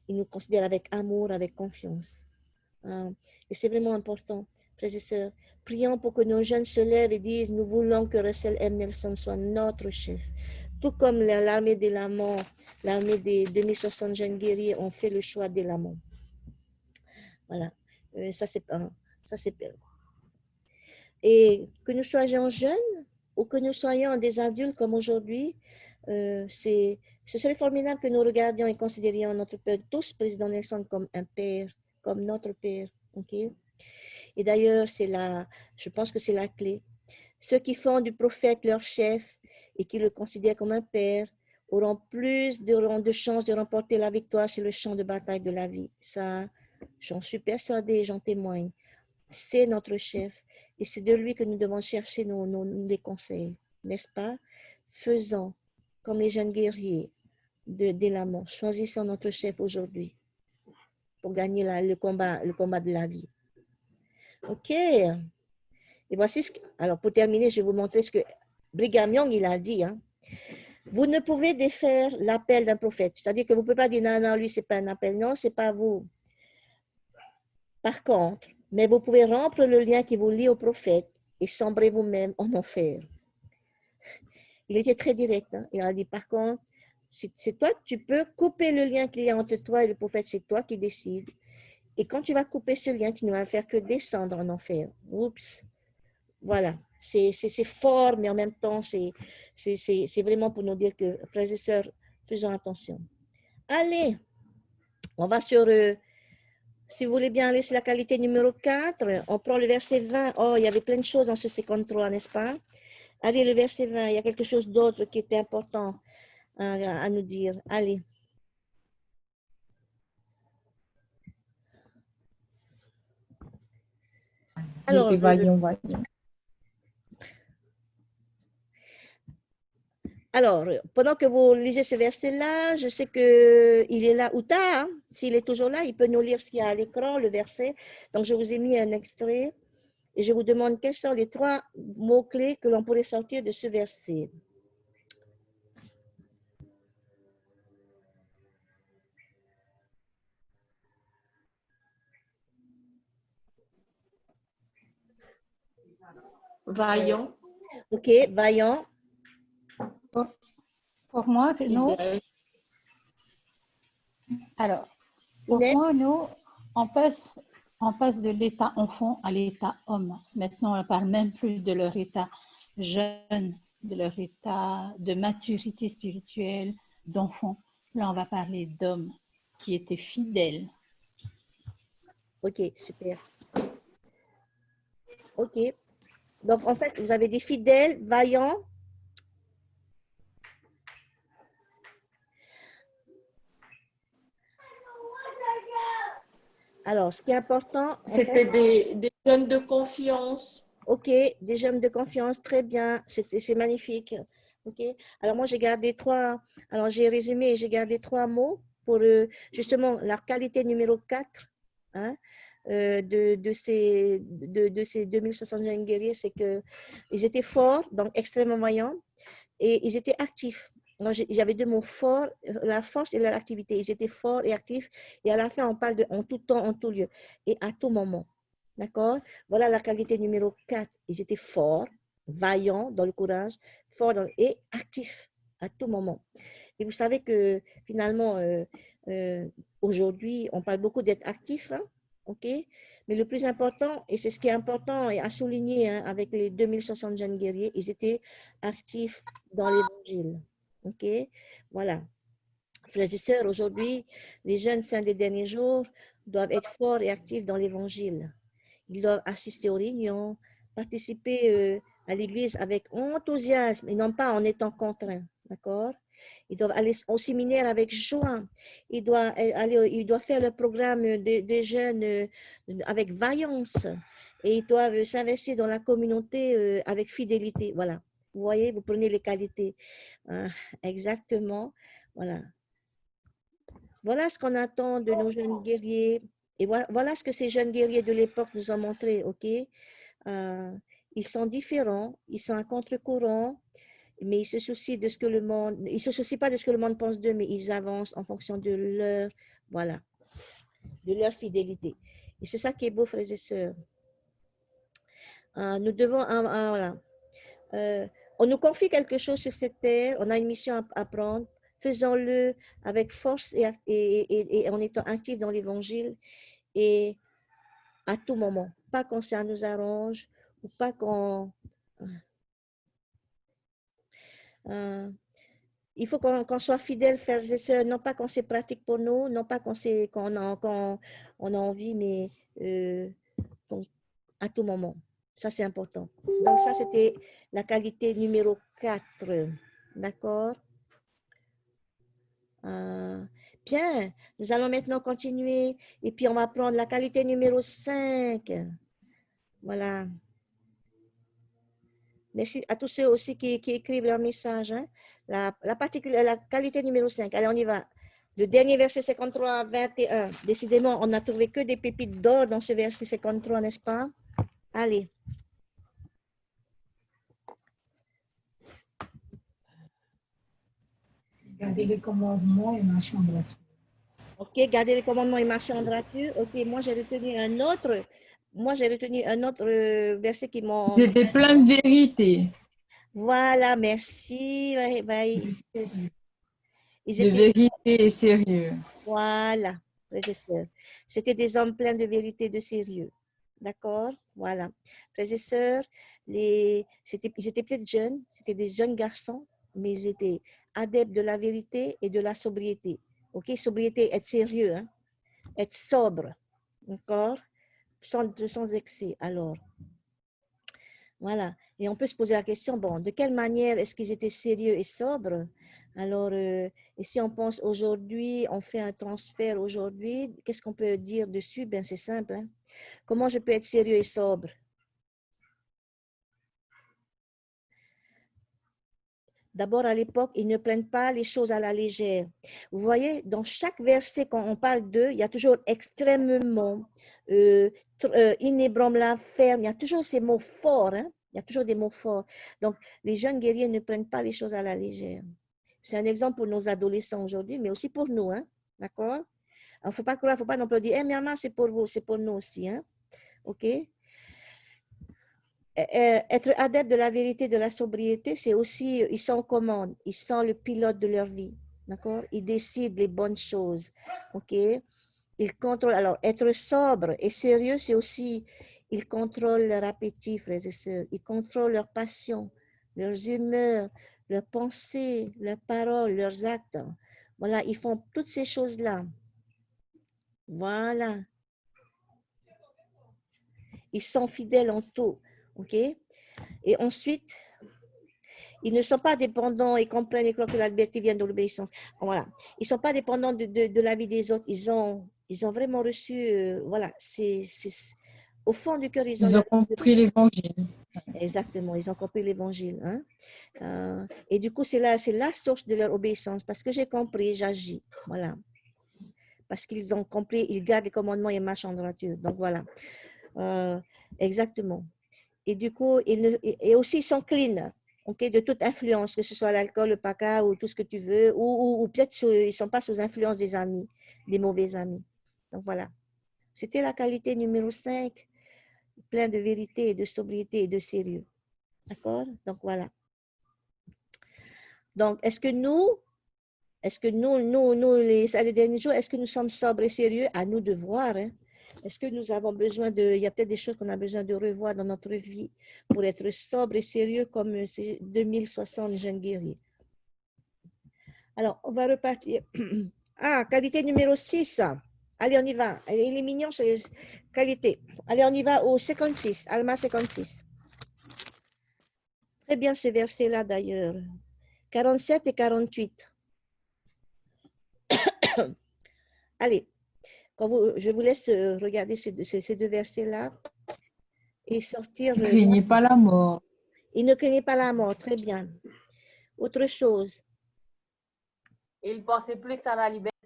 il nous considère avec amour, avec confiance. Et c'est vraiment important, frères et sœurs. Prions pour que nos jeunes se lèvent et disent, nous voulons que Russell M. Nelson soit notre chef. Tout comme l'armée des Lamans, l'armée des 2060 jeunes guerriers ont fait le choix des Lamans. Voilà, ça c'est et que nous soyons jeunes ou que nous soyons des adultes comme aujourd'hui, ce serait formidable que nous regardions et considérions notre père, tous président Nelson, comme un père, comme notre père. Ok? Et d'ailleurs, je pense que c'est la clé. Ceux qui font du prophète leur chef et qui le considèrent comme un père auront plus de chances de remporter la victoire sur le champ de bataille de la vie. Ça, j'en suis persuadée, j'en témoigne. C'est notre chef et c'est de lui que nous devons chercher des conseils, n'est-ce pas? Faisons comme les jeunes guerriers d'Élamon. Choisissons notre chef aujourd'hui pour gagner le combat de la vie. OK. Et voici alors pour terminer, je vais vous montrer ce que Brigham Young il a dit. Hein. Vous ne pouvez défaire l'appel d'un prophète. C'est-à-dire que vous ne pouvez pas dire non, lui, ce n'est pas un appel. Non, ce n'est pas vous. Par contre, mais vous pouvez rompre le lien qui vous lie au prophète et sombrer vous-même en enfer. Il était très direct. Hein? Il a dit, par contre, c'est toi, tu peux couper le lien qu'il y a entre toi et le prophète, c'est toi qui décides. Et quand tu vas couper ce lien, tu ne vas faire que descendre en enfer. Oups. Voilà. C'est fort, mais en même temps, c'est vraiment pour nous dire que, frères et sœurs, faisons attention. Allez, on va sur Si vous voulez bien aller sur la qualité numéro 4, on prend le verset 20. Oh, il y avait plein de choses dans ce 53, n'est-ce pas? Allez, le verset 20, il y a quelque chose d'autre qui était important à nous dire. Allez. Alors,
vaillant.
Alors, pendant que vous lisez ce verset-là, je sais qu'il est là, Outa, hein? S'il est toujours là, il peut nous lire ce qu'il y a à l'écran, le verset. Donc, je vous ai mis un extrait et je vous demande quels sont les 3 mots-clés que l'on pourrait sortir de ce verset.
Vaillant.
OK, vaillant.
Pour moi, nous,
Fidèle.
alors, pour
Inès?
moi, nous, on passe de l'état enfant à l'état homme. Maintenant, on ne parle même plus de leur état jeune, de leur état de maturité spirituelle, d'enfant. Là, on va parler d'hommes qui étaient fidèles.
OK, super. OK. Donc, en fait, vous avez des fidèles, vaillants. Alors, ce qui est important, en fait,
C'était des jeunes de confiance.
OK, des jeunes de confiance, très bien, c'est magnifique. OK. Alors, moi, j'ai gardé 3, alors j'ai résumé et j'ai gardé 3 mots pour justement la qualité numéro 4 hein, de ces 2060 jeunes guerriers, c'est qu'ils étaient forts, donc extrêmement vaillants, et ils étaient actifs. J'avais 2 mots, fort, la force et l'activité. Ils étaient forts et actifs, et à la fin, on parle de en tout temps, en tout lieu, et à tout moment. D'accord? Voilà la qualité numéro 4. Ils étaient forts, vaillants dans le courage, forts et actifs à tout moment. Et vous savez que finalement, aujourd'hui, on parle beaucoup d'être actif, hein, OK? Mais le plus important, et c'est ce qui est important et à souligner hein, avec les 2060 jeunes guerriers, ils étaient actifs dans l'évangile. OK? Voilà. Frères et sœurs, aujourd'hui, les jeunes saints des derniers jours doivent être forts et actifs dans l'évangile. Ils doivent assister aux réunions, participer à l'église avec enthousiasme et non pas en étant contraints. D'accord? Ils doivent aller au séminaire avec joie. Ils doivent faire le programme des jeunes avec vaillance. Et ils doivent s'investir dans la communauté avec fidélité. Voilà. Vous voyez, vous prenez les qualités. Exactement. Voilà. Voilà ce qu'on attend de nos jeunes guerriers. Et voilà ce que ces jeunes guerriers de l'époque nous ont montré, OK? Ils sont différents, ils sont à contre-courant, mais ils se soucient de ce que le monde, ils se soucient pas de ce que le monde pense d'eux, mais ils avancent en fonction de leur, voilà, de leur fidélité. Et c'est ça qui est beau, frères et sœurs. Nous devons, voilà. On nous confie quelque chose sur cette terre, on a une mission à prendre. Faisons-le avec force et en étant actifs dans l'évangile et à tout moment. Pas quand ça nous arrange ou pas quand... il faut qu'on soit fidèle, frères et sœurs, non pas quand c'est pratique pour nous, non pas quand on a envie, mais à tout moment. Ça, c'est important. Donc, ça, c'était la qualité numéro 4. D'accord? Bien, nous allons maintenant continuer et puis on va prendre la qualité numéro 5. Voilà. Merci à tous ceux aussi qui écrivent leur message. Hein. La qualité numéro 5. Allez, on y va. Le dernier verset 53 à 21. Décidément, on n'a trouvé que des pépites d'or dans ce verset 53, n'est-ce pas? Allez.
Gardez les commandements et marchez en droiture.
OK, gardez les commandements et marcher en droiture. OK, moi j'ai retenu un autre. Moi j'ai retenu un autre verset qui m'a.
C'était plein de vérité.
Voilà, merci.
De vérité et sérieux.
Voilà, frères et sœurs. C'était des hommes pleins de vérité et de sérieux. D'accord? Voilà. Frères et sœurs, ils étaient peut-être jeunes, c'était des jeunes garçons, mais ils étaient adeptes de la vérité et de la sobriété. OK? Sobriété, être sérieux, hein? Être sobre. D'accord? Sans excès. Alors, voilà. Et on peut se poser la question, bon, de quelle manière est-ce qu'ils étaient sérieux et sobres? Alors, et si on pense aujourd'hui, on fait un transfert aujourd'hui, qu'est-ce qu'on peut dire dessus? Ben, c'est simple, hein. Comment je peux être sérieux et sobre? D'abord, à l'époque, ils ne prennent pas les choses à la légère. Vous voyez, dans chaque verset, quand on parle d'eux, il y a toujours extrêmement, inébranlable, ferme. Il y a toujours ces mots forts, hein? Il y a toujours des mots forts. Donc, les jeunes guerriers ne prennent pas les choses à la légère. C'est un exemple pour nos adolescents aujourd'hui, mais aussi pour nous, hein? D'accord? Il ne faut pas croire, il ne faut pas non plus dire, maman, c'est pour vous, c'est pour nous aussi, hein? OK? Être adepte de la vérité, de la sobriété, c'est aussi, ils sont en commande, ils sont le pilote de leur vie, d'accord? Ils décident les bonnes choses, ok? Ils contrôlent, alors être sobre et sérieux, c'est aussi, ils contrôlent leur appétit, frères et sœurs, ils contrôlent leurs passions, leurs humeurs, leurs pensées, leurs paroles, leurs actes. Voilà, ils font toutes ces choses-là. Voilà. Ils sont fidèles en tout, ok? Et ensuite, ils ne sont pas dépendants et comprennent et croient que la liberté vient de l'obéissance. Voilà. Ils ne sont pas dépendants de la vie des autres. Ils ont vraiment reçu, voilà, au fond du cœur, ils ont
Ils ont compris l'évangile.
Exactement, ils ont compris l'évangile. Hein? Et du coup, c'est la source de leur obéissance. Parce que j'ai compris, j'agis. Voilà. Parce qu'ils ont compris, ils gardent les commandements et marchent en droiture. Donc voilà. Exactement. Et du coup, et aussi, ils sont clean, okay, de toute influence, que ce soit l'alcool, le paca ou tout ce que tu veux, ou peut-être ils ne sont pas sous influence des amis, des mauvais amis. Donc voilà. C'était la qualité numéro 5, plein de vérité, et de sobriété et de sérieux. D'accord? Donc voilà. Donc, est-ce que nous, les derniers jours, est-ce que nous sommes sobres et sérieux? À nous de voir, hein? Est-ce que nous avons besoin de... Il y a peut-être des choses qu'on a besoin de revoir dans notre vie pour être sobre et sérieux comme ces 2060 jeunes guerriers. Alors, on va repartir. Ah, qualité numéro 6. Allez, on y va. Il est mignon, c'est qualité. Allez, on y va au 56, Alma 56. Très bien ces versets-là d'ailleurs. 47 et 48. Allez. Je vous laisse regarder ces deux versets-là et sortir.
Ne craignez pas la mort.
Il ne craignait pas la mort, très bien. Autre chose.
Il pensait plus à la liberté.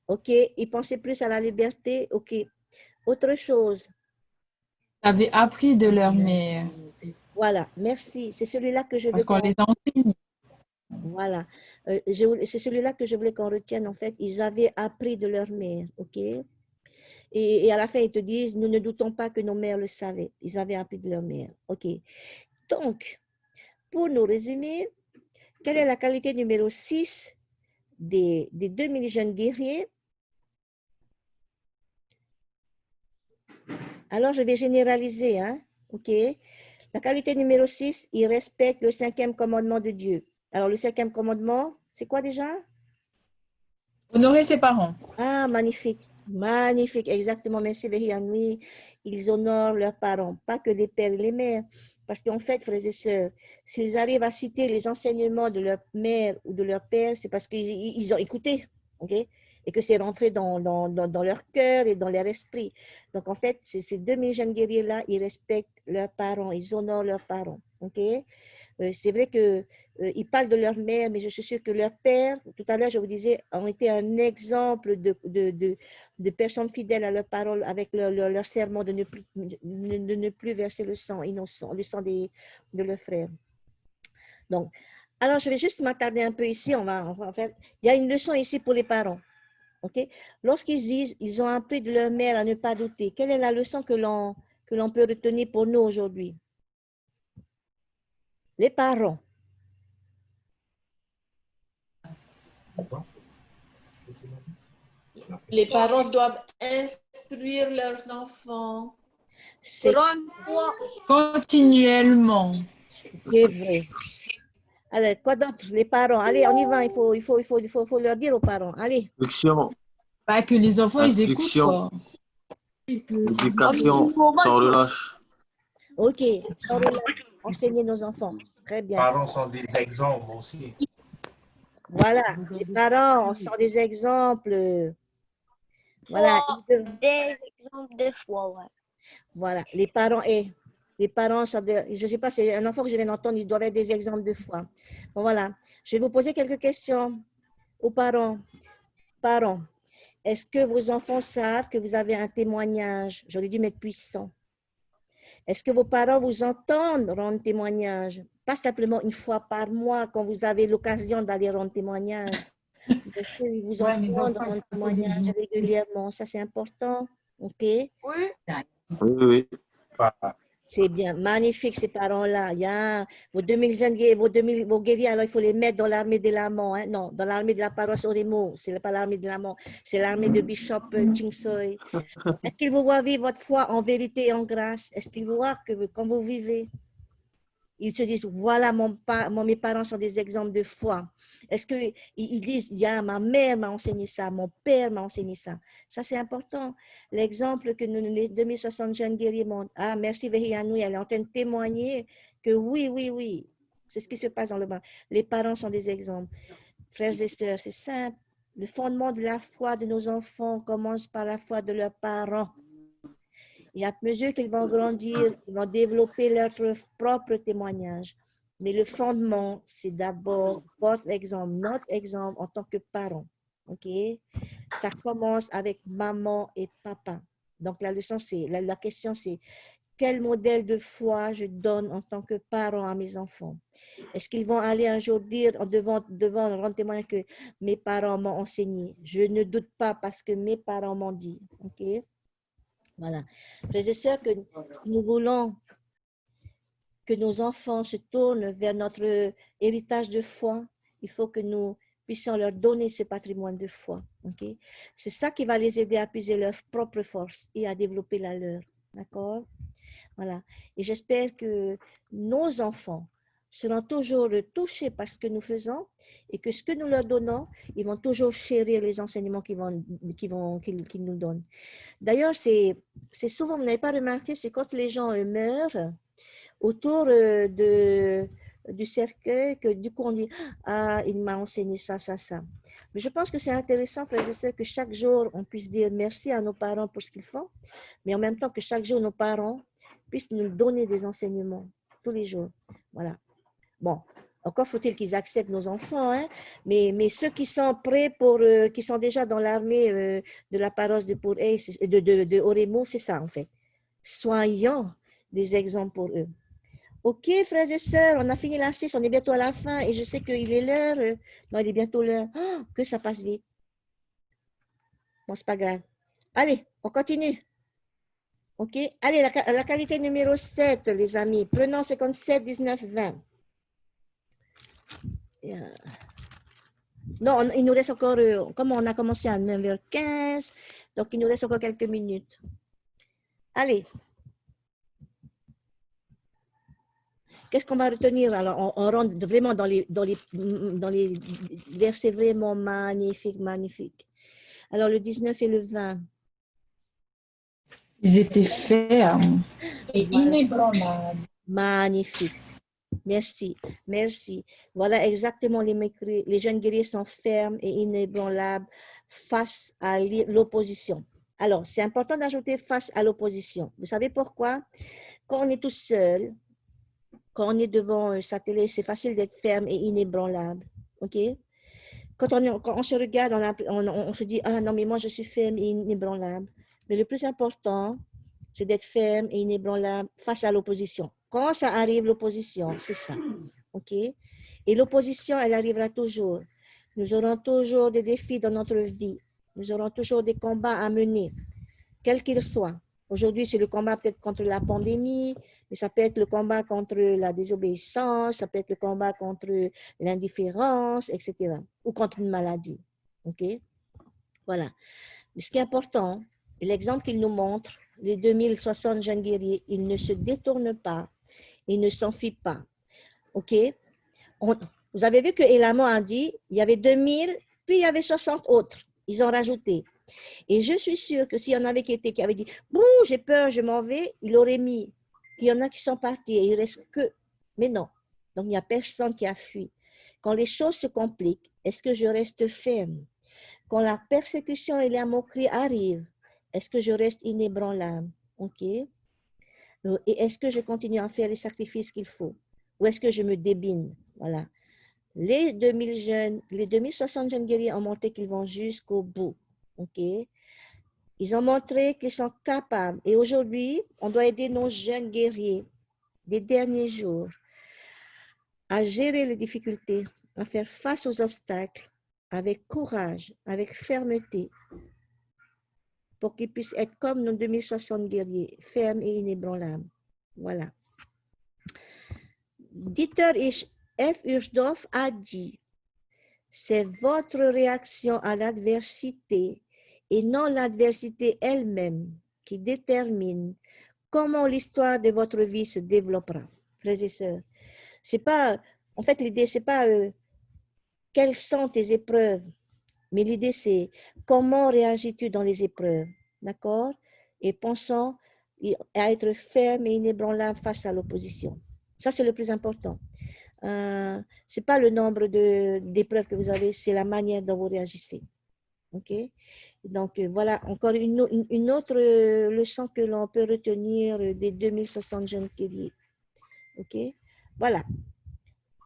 Ok, il pensait plus à la liberté. Ok. Autre chose.
Ils avaient appris de leur mère.
Voilà, merci. C'est celui-là que je veux.
Parce qu'on les a enseignés.
Voilà. C'est celui-là que je voulais qu'on retienne. En fait, ils avaient appris de leur mère. Ok. Et à la fin, ils te disent, nous ne doutons pas que nos mères le savaient. Ils avaient appris de leur mère. OK. Donc, pour nous résumer, quelle est la qualité numéro 6 des 2000 jeunes guerriers? Alors, je vais généraliser. Hein? OK. La qualité numéro 6, ils respectent le 5e commandement de Dieu. Alors, le 5e commandement, c'est quoi déjà?
Honorer ses parents.
Ah, magnifique. Magnifique, exactement. Merci, Béhianoui. Ils honorent leurs parents, pas que les pères et les mères. Parce qu'en fait, frères et sœurs, s'ils arrivent à citer les enseignements de leur mère ou de leur père, c'est parce qu'ils ont écouté, ok? Et que c'est rentré dans leur cœur et dans leur esprit. Donc, en fait, ces 2000 jeunes guerriers-là, ils respectent leurs parents, ils honorent leurs parents, ok? C'est vrai qu'ils parlent de leur mère, mais je suis sûre que leur père, tout à l'heure, je vous disais, ont été un exemple de personnes fidèles à leurs paroles avec leur serment de ne plus verser le sang innocent, le sang de leurs frères. Donc, alors, je vais juste m'attarder un peu ici. On va faire. Il y a une leçon ici pour les parents. Okay? Lorsqu'ils disent ils ont appris de leur mère à ne pas douter, quelle est la leçon que l'on peut retenir pour nous aujourd'hui? Les parents.
Les parents doivent instruire leurs enfants.
Continuellement.
C'est vrai. Alors, quoi d'autre? Les parents. Allez, on y va. Il faut leur dire aux parents. Allez.
Pas que les enfants, ils écoutent. Quoi. Éducation sans relâche.
Ok, sans relâche, enseigner nos enfants. Très bien.
Les parents sont des exemples aussi.
Voilà, les parents sont des exemples. Voilà,
Des exemples de foi, ouais.
voilà, les parents sont je ne sais pas, c'est un enfant que je viens d'entendre, ils doivent être des exemples de foi. Bon, voilà, je vais vous poser quelques questions aux parents. Parents, est-ce que vos enfants savent que vous avez un témoignage? J'aurais dû mettre puissant. Est-ce que vos parents vous entendent rendre témoignage? Pas simplement une fois par mois quand vous avez l'occasion d'aller rendre témoignage. Est-ce qu'ils vous
Ouais, mes
entendent
enfants,
rendre
ils sont
témoignage
tous
régulièrement? Ça, c'est important. OK?
Oui.
Oui, oui.
C'est bien. Magnifique, ces parents-là. Vos 2000 jeunes guerriers, vos guerriers, alors il faut les mettre dans l'armée de l'amant. Hein? Non, dans l'armée de la paroisse Oremo. Ce n'est pas l'armée de l'amant. C'est l'armée de Bishop Ching Soy. Est-ce qu'ils vous voient vivre votre foi en vérité et en grâce? Est-ce qu'ils vous voient que quand vous vivez, ils se disent, voilà, mes parents sont des exemples de foi. Est-ce qu'ils disent, ma mère m'a enseigné ça, mon père m'a enseigné ça. Ça, c'est important. L'exemple que les 2060 jeunes guerriers montrent. Ah, merci Vehianoui, elle est en train de témoigner que oui. C'est ce qui se passe dans le bain. Les parents sont des exemples. Frères et sœurs, c'est simple. Le fondement de la foi de nos enfants commence par la foi de leurs parents. Et à mesure qu'ils vont grandir, ils vont développer leur propre témoignage. Mais le fondement, c'est d'abord votre exemple, notre exemple en tant que parents. OK? Ça commence avec maman et papa. Donc, la leçon, la question, c'est quel modèle de foi je donne en tant que parent à mes enfants? Est-ce qu'ils vont aller un jour dire, devant rendre témoignage que mes parents m'ont enseigné? Je ne doute pas parce que mes parents m'ont dit. OK? Voilà. Frères et sœurs, que nous voulons que nos enfants se tournent vers notre héritage de foi, il faut que nous puissions leur donner ce patrimoine de foi. Okay? C'est ça qui va les aider à puiser leur propre force et à développer la leur. D'accord? Voilà. Et j'espère que nos enfants seront toujours touchés par ce que nous faisons et que ce que nous leur donnons, ils vont toujours chérir les enseignements qu'ils nous donnent. D'ailleurs, c'est souvent, vous n'avez pas remarqué, c'est quand les gens meurent autour du cercueil que du coup on dit « Ah, il m'a enseigné ça. » Mais je pense que c'est intéressant, frères et sœurs, que chaque jour on puisse dire merci à nos parents pour ce qu'ils font, mais en même temps que chaque jour nos parents puissent nous donner des enseignements tous les jours. Voilà. Bon, encore faut-il qu'ils acceptent nos enfants, hein? Mais ceux qui sont prêts qui sont déjà dans l'armée de la paroisse de Oremo, c'est ça en fait. Soyons des exemples pour eux. Ok, frères et sœurs, on a fini la 6, on est bientôt à la fin et je sais qu'il est l'heure. Non, il est bientôt l'heure. Oh, que ça passe vite. Bon, c'est pas grave. Allez, on continue. Ok, allez, la qualité numéro 7, les amis. Prenons 57, 19, 20. Non, il nous reste encore, comme on a commencé à 9h15, donc il nous reste encore quelques minutes. Allez. Qu'est-ce qu'on va retenir? Alors, on rentre vraiment dans les versets vraiment magnifiques. Alors, le 19 et le 20.
Ils étaient fermes et inébranlables.
Magnifique. Merci. Voilà exactement les jeunes guerriers sont fermes et inébranlables face à l'opposition. Alors, c'est important d'ajouter face à l'opposition. Vous savez pourquoi? Quand on est tout seul, quand on est devant sa télé, c'est facile d'être ferme et inébranlable. OK? Quand on se regarde, on se dit « Ah non, mais moi, je suis ferme et inébranlable. » Mais le plus important, c'est d'être ferme et inébranlable face à l'opposition. Quand ça arrive, l'opposition, c'est ça. OK? Et l'opposition, elle arrivera toujours. Nous aurons toujours des défis dans notre vie. Nous aurons toujours des combats à mener, quels qu'ils soient. Aujourd'hui, c'est le combat peut-être contre la pandémie, mais ça peut être le combat contre la désobéissance, ça peut être le combat contre l'indifférence, etc. Ou contre une maladie. OK? Voilà. Mais ce qui est important, l'exemple qu'il nous montre, les 2060 jeunes guerriers, ils ne se détournent pas, ils ne s'enfuient pas. OK? Vous avez vu que Elamon a dit, il y avait 2000, puis il y avait 60 autres. Ils ont rajouté. Et je suis sûre que s'il y en avait qui avaient dit « Bouh, j'ai peur, je m'en vais », il aurait mis. Il y en a qui sont partis et il reste que… Mais non. Donc, il n'y a personne qui a fui. Quand les choses se compliquent, est-ce que je reste ferme? Quand la persécution et la moquerie arrivent, est-ce que je reste inébranlable? OK? Et est-ce que je continue à faire les sacrifices qu'il faut? Ou est-ce que je me débine? Voilà. Les 2000 jeunes, les 2060 jeunes guerriers ont montré qu'ils vont jusqu'au bout. OK? Ils ont montré qu'ils sont capables. Et aujourd'hui, on doit aider nos jeunes guerriers des derniers jours à gérer les difficultés, à faire face aux obstacles avec courage, avec fermeté, pour qu'ils puissent être comme nos 2060 guerriers, fermes et inébranlables. Voilà. Dieter F. Ursdorf a dit, c'est votre réaction à l'adversité et non l'adversité elle-même qui détermine comment l'histoire de votre vie se développera. Frères et sœurs, c'est pas, en fait, l'idée, c'est pas quelles sont tes épreuves, mais l'idée, c'est comment réagis-tu dans les épreuves, d'accord? Et pensons à être ferme et inébranlable face à l'opposition. Ça, c'est le plus important. Ce n'est pas le nombre d'épreuves que vous avez, c'est la manière dont vous réagissez. OK? Donc, voilà encore une autre leçon que l'on peut retenir des 2060 jeunes guerriers. OK? Voilà.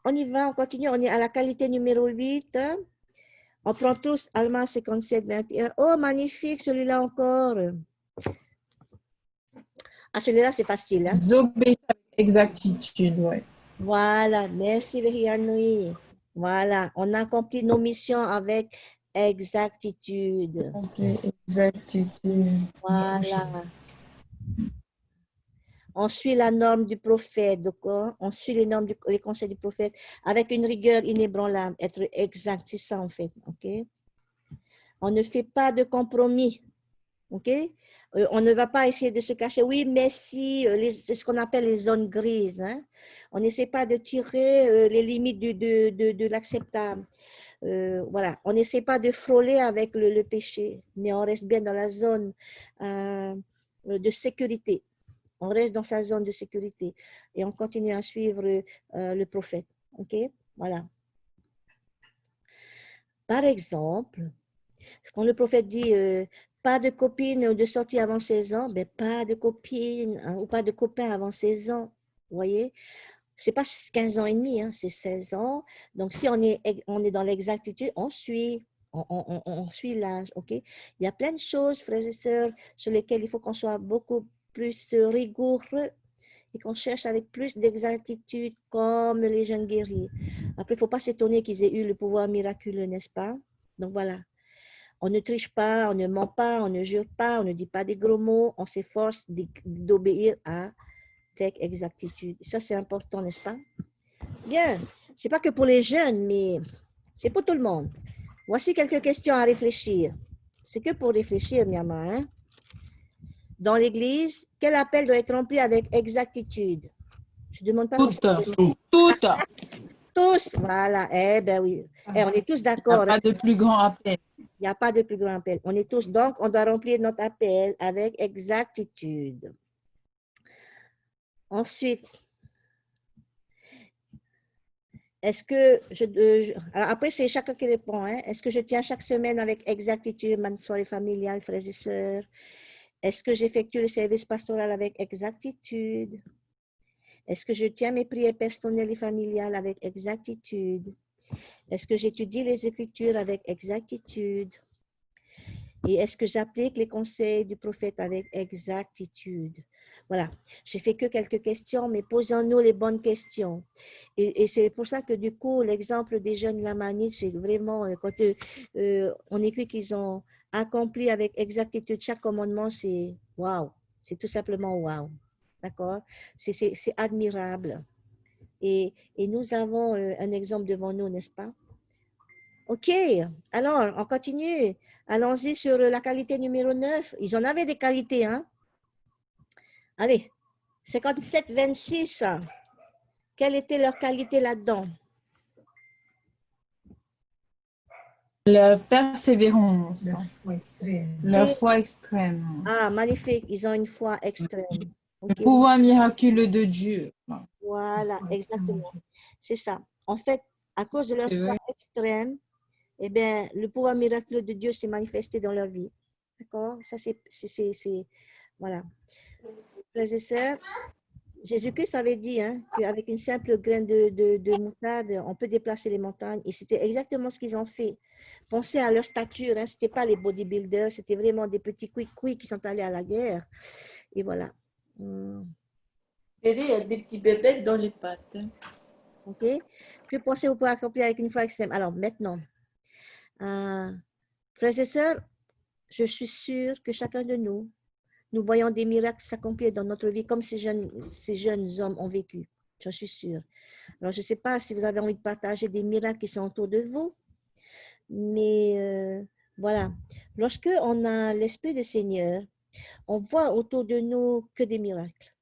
On y va, on continue. On est à la qualité numéro 8. Hein? On prend tous Alma 57, 21. Oh, magnifique, celui-là encore. Ah, celui-là, c'est facile. Hein?
Désobéir avec exactitude, ouais.
Voilà, merci Verianoui. Voilà, on accomplit nos missions avec exactitude.
Exactitude.
Voilà. On suit la norme du prophète, d'accord? On suit les normes, les conseils du prophète avec une rigueur inébranlable, être exact, c'est ça en fait, ok? On ne fait pas de compromis, ok? On ne va pas essayer de se cacher. Oui, mais si, c'est ce qu'on appelle les zones grises. Hein? On n'essaie pas de tirer les limites de l'acceptable. Voilà, on n'essaie pas de frôler avec le péché, mais on reste bien dans la zone de sécurité. On reste dans sa zone de sécurité et on continue à suivre le prophète. OK? Voilà. Par exemple, quand le prophète dit pas de copine ou de sortie avant 16 ans, ben pas de copine hein, ou pas de copain avant 16 ans. Vous voyez? C'est pas 15 ans et demi, hein, c'est 16 ans. Donc, si on est dans l'exactitude, on suit l'âge. OK? Il y a plein de choses, frères et sœurs, sur lesquelles il faut qu'on soit beaucoup plus rigoureux et qu'on cherche avec plus d'exactitude comme les jeunes guerriers. Après, il ne faut pas s'étonner qu'ils aient eu le pouvoir miraculeux, n'est-ce pas? Donc voilà, on ne triche pas, on ne ment pas, on ne jure pas, on ne dit pas des gros mots, on s'efforce d'obéir avec exactitude. Ça, c'est important, n'est-ce pas? Bien, ce n'est pas que pour les jeunes, mais c'est pour tout le monde. Voici quelques questions à réfléchir. C'est que pour réfléchir, Miama, hein? Dans l'Église, quel appel doit être rempli avec exactitude? Je ne demande pas.
Toutes.
Tous, voilà. Eh bien oui. On est tous
Il n'y a
d'accord.
pas de plus grand appel.
Il n'y a pas de plus grand appel. On est tous, donc, on doit remplir notre appel avec exactitude. Ensuite, est-ce que alors après, c'est chacun qui répond. Hein? Est-ce que je tiens chaque semaine avec exactitude ma soirée familiale, frères et sœurs? Est-ce que j'effectue le service pastoral avec exactitude? Est-ce que je tiens mes prières personnelles et familiales avec exactitude? Est-ce que j'étudie les Écritures avec exactitude? Et est-ce que j'applique les conseils du prophète avec exactitude? Voilà, j'ai fait que quelques questions, mais posons-nous les bonnes questions. Et c'est pour ça que du coup, l'exemple des jeunes lamanites, c'est vraiment, quand on écrit qu'ils ont accompli avec exactitude chaque commandement, c'est waouh, c'est tout simplement waouh. D'accord? C'est admirable. Et nous avons un exemple devant nous, n'est-ce pas? OK, alors on continue. Allons-y sur la qualité numéro 9. Ils en avaient des qualités, hein? Allez, 57-26. Quelle était leur qualité là-dedans?
La persévérance.
La foi extrême.
La foi extrême.
Ah, magnifique. Ils ont une foi extrême.
Le
Ok.
pouvoir miraculeux de Dieu.
Voilà,
La foi extrême en
exactement.
Dieu.
C'est ça. En fait, à cause de leur
C'est
foi
vrai.
extrême, eh bien, le pouvoir miraculeux de Dieu s'est manifesté dans leur vie. D'accord? Ça, voilà. Frères et sœurs, Jésus-Christ avait dit hein, qu'avec une simple graine de moutarde, on peut déplacer les montagnes. Et c'était exactement ce qu'ils ont fait. Pensez à leur stature. Hein, ce n'était pas les bodybuilders, c'était vraiment des petits quick qui sont allés à la guerre. Et voilà.
Il y a des petits bébés dans les pattes. Hein.
OK? Que pensez-vous pouvoir accomplir avec une foi extrême? Alors, maintenant, frères et sœurs, je suis sûre que chacun de nous, nous voyons des miracles s'accomplir dans notre vie comme ces jeunes hommes ont vécu. J'en suis sûre. Alors, je ne sais pas si vous avez envie de partager des miracles qui sont autour de vous, mais voilà. Lorsque on a l'Esprit du Seigneur, on voit autour de nous que des miracles.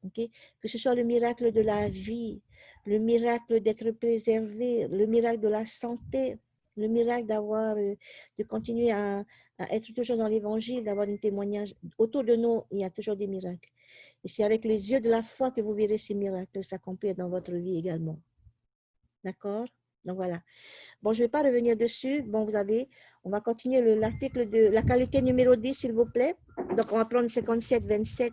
Okay? Que ce soit le miracle de la vie, le miracle d'être préservé, le miracle de la santé, le miracle de continuer à être toujours dans l'évangile, d'avoir un témoignage. Autour de nous, il y a toujours des miracles. Et c'est avec les yeux de la foi que vous verrez ces miracles s'accomplir dans votre vie également. D'accord? Donc voilà. Bon, je ne vais pas revenir dessus. Bon, on va continuer l'article de la qualité numéro 10, s'il vous plaît. Donc, on va prendre 57-27.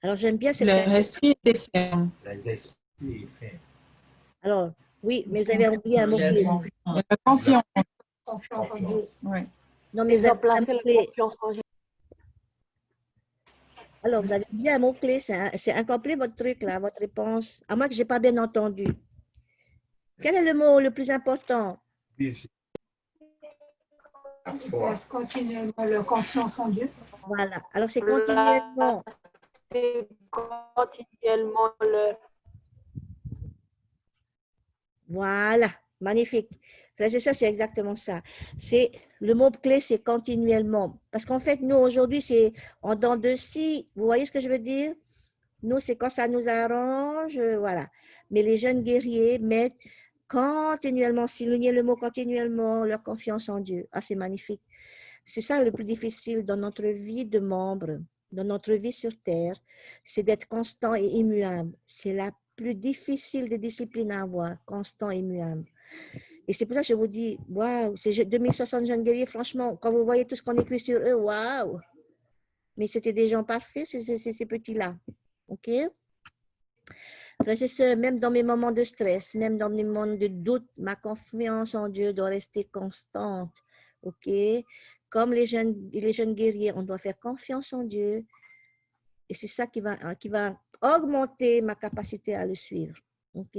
Alors, j'aime bien cette
Leur esprit était ferme.
Les esprits fins.
Alors, oui, mais vous avez oublié un mot-clé.
La confiance.
Confiance en Dieu.
Confiance.
Oui.
Non, mais vous
Ils ont
avez un
placé la
mot-clé.
confiance en Jésus.
Alors, vous avez oublié un mot-clé. C'est incomplet, votre truc, là, votre réponse. À moins que je n'ai pas bien entendu. Quel est le mot le plus important?
La
Ils
foi.
placent continuellement leur confiance en Dieu.
Voilà. Alors, c'est continuellement.
C'est continuellement leur
Voilà. Magnifique. Frères et sœurs, c'est exactement ça. Le mot-clé, c'est continuellement. Parce qu'en fait, nous, aujourd'hui, c'est en dents de scie. Vous voyez ce que je veux dire? Nous, c'est quand ça nous arrange, voilà. Mais les jeunes guerriers mettent continuellement, souligner le mot continuellement, leur confiance en Dieu. Ah, c'est magnifique. C'est ça le plus difficile dans notre vie de membre, dans notre vie sur terre, c'est d'être constant et immuable. C'est la plus difficile des disciplines à avoir, constant et immuable. Et c'est pour ça que je vous dis, waouh, ces 2060 jeunes guerriers, franchement, quand vous voyez tout ce qu'on écrit sur eux, waouh! Mais c'était des gens parfaits, ces petits-là. OK? Frères et sœurs, même dans mes moments de stress, même dans mes moments de doute, ma confiance en Dieu doit rester constante. OK? Comme les jeunes guerriers, on doit faire confiance en Dieu. Et c'est ça qui va augmenter ma capacité à le suivre. OK?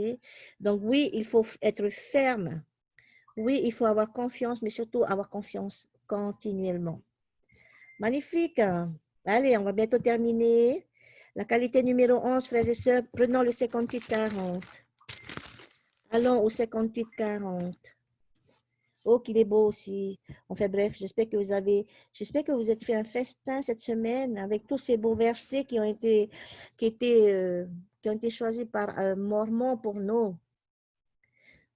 Donc oui, il faut être ferme. Oui, il faut avoir confiance, mais surtout avoir confiance continuellement. Magnifique. Allez, on va bientôt terminer. La qualité numéro 11, frères et sœurs, prenons le 58-40. Allons au 58-40. Oh, qu'il est beau aussi. Enfin bref, j'espère que vous êtes fait un festin cette semaine avec tous ces beaux versets qui ont été choisis par Mormon pour nous.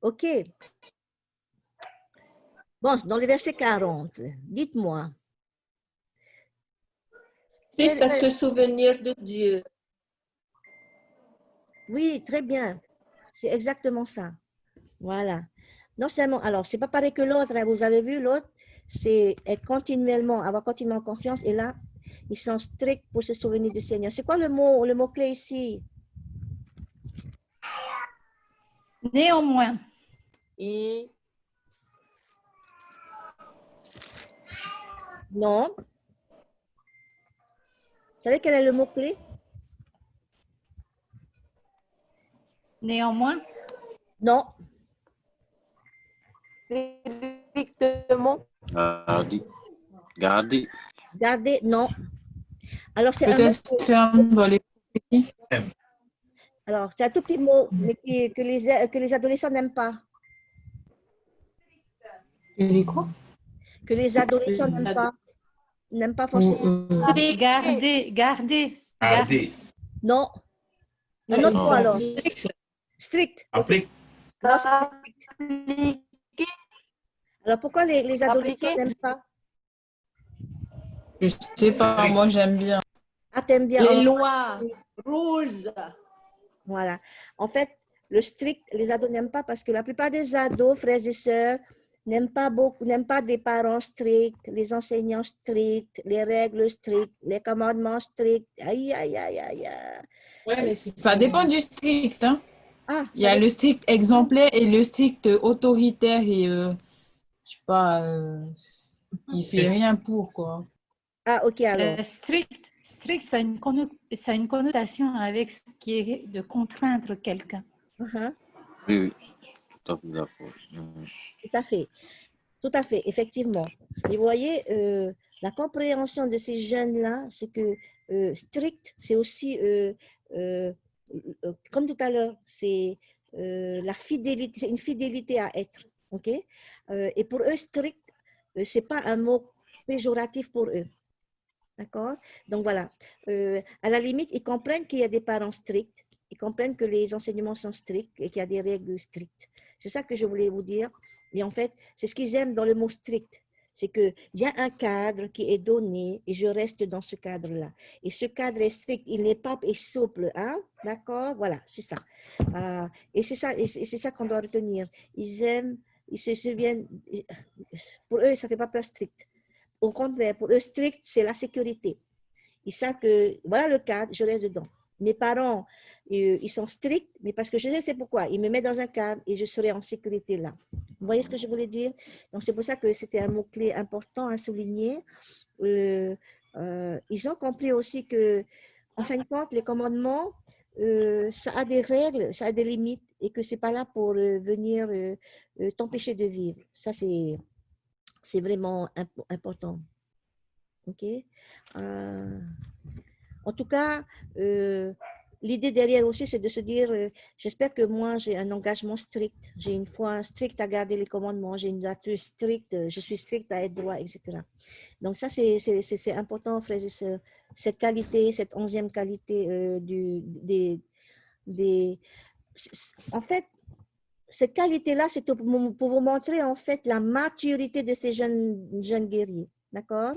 OK. Bon, dans le verset 40, dites-moi.
C'est à se souvenir de Dieu.
Oui, très bien. C'est exactement ça. Voilà. Non seulement, alors, c'est pas pareil que l'autre, hein, vous avez vu, l'autre, c'est avoir continuellement confiance, et là, ils sont stricts pour se souvenir du Seigneur. C'est quoi le mot-clé ici?
Néanmoins.
et
Non. Vous savez quel est le mot-clé?
Néanmoins.
Non.
strictement
Gardez.
Gardez, non. Alors, c'est un mot.
Peut-être ferme dans les prophéties.
Alors, c'est un tout petit mot, mais que les adolescents n'aiment pas.
Et quoi?
Que les adolescents n'aiment pas forcément.
Gardez.
Gardez.
Non. Un autre mot alors.
Strict.
Strict. Ok.
Applique.
Non, c'est pas strict.
Appliquer.
Alors pourquoi les adolescents
Appliquer.
n'aiment pas?
Je sais pas, moi j'aime bien.
Ah, t'aimes bien.
Les
Oh,
lois, rules.
voilà. En fait, le strict, les ados n'aiment pas parce que la plupart des ados, frères et sœurs, n'aiment pas des parents stricts, les enseignants stricts, les règles strictes, les commandements stricts. Aïe, aïe, aïe, aïe, aïe.
Ouais, mais ça dépend du strict, hein.
Ah,
Il y a le strict exemplaire et le strict autoritaire et, je sais pas, qui fait rien pour, quoi.
Ah, ok, alors.
Strict, ça a une connotation avec ce qui est de contraindre quelqu'un.
Uh-huh.
Oui, tout à fait d'accord.
Tout à fait, effectivement. Et vous voyez, la compréhension de ces jeunes-là, c'est que strict, c'est aussi, comme tout à l'heure, c'est la fidélité, c'est une fidélité à être. Ok. Et pour eux, strict, c'est pas un mot péjoratif pour eux. D'accord? Donc voilà. À la limite, ils comprennent qu'il y a des parents stricts, ils comprennent que les enseignements sont stricts et qu'il y a des règles strictes. C'est ça que je voulais vous dire. Et en fait, c'est ce qu'ils aiment dans le mot strict. C'est qu'il y a un cadre qui est donné et je reste dans ce cadre-là. Et ce cadre est strict, il n'est pas souple. Hein? D'accord? Voilà, c'est ça. Et c'est ça qu'on doit retenir. Ils aiment, ils se souviennent, pour eux, ça ne fait pas peur strict. Au contraire, pour eux, strict, c'est la sécurité. Ils savent que voilà le cadre, je reste dedans. Mes parents, ils sont stricts, mais parce que je sais c'est pourquoi. Ils me mettent dans un cadre et je serai en sécurité là. Vous voyez ce que je voulais dire? Donc, c'est pour ça que c'était un mot-clé important à souligner. Ils ont compris aussi que, en fin de compte, les commandements, ça a des règles, ça a des limites et que ce n'est pas là pour venir t'empêcher de vivre. Ça, c'est vraiment important. OK? En tout cas, l'idée derrière aussi, c'est de se dire, j'espère que moi, j'ai un engagement strict, j'ai une foi stricte à garder les commandements, j'ai une nature stricte, je suis stricte à être droit, etc. Donc ça, c'est important, frères et sœurs, cette qualité, cette 11e qualité en fait, cette qualité-là, c'est pour vous montrer en fait la maturité de ces jeunes guerriers. D'accord?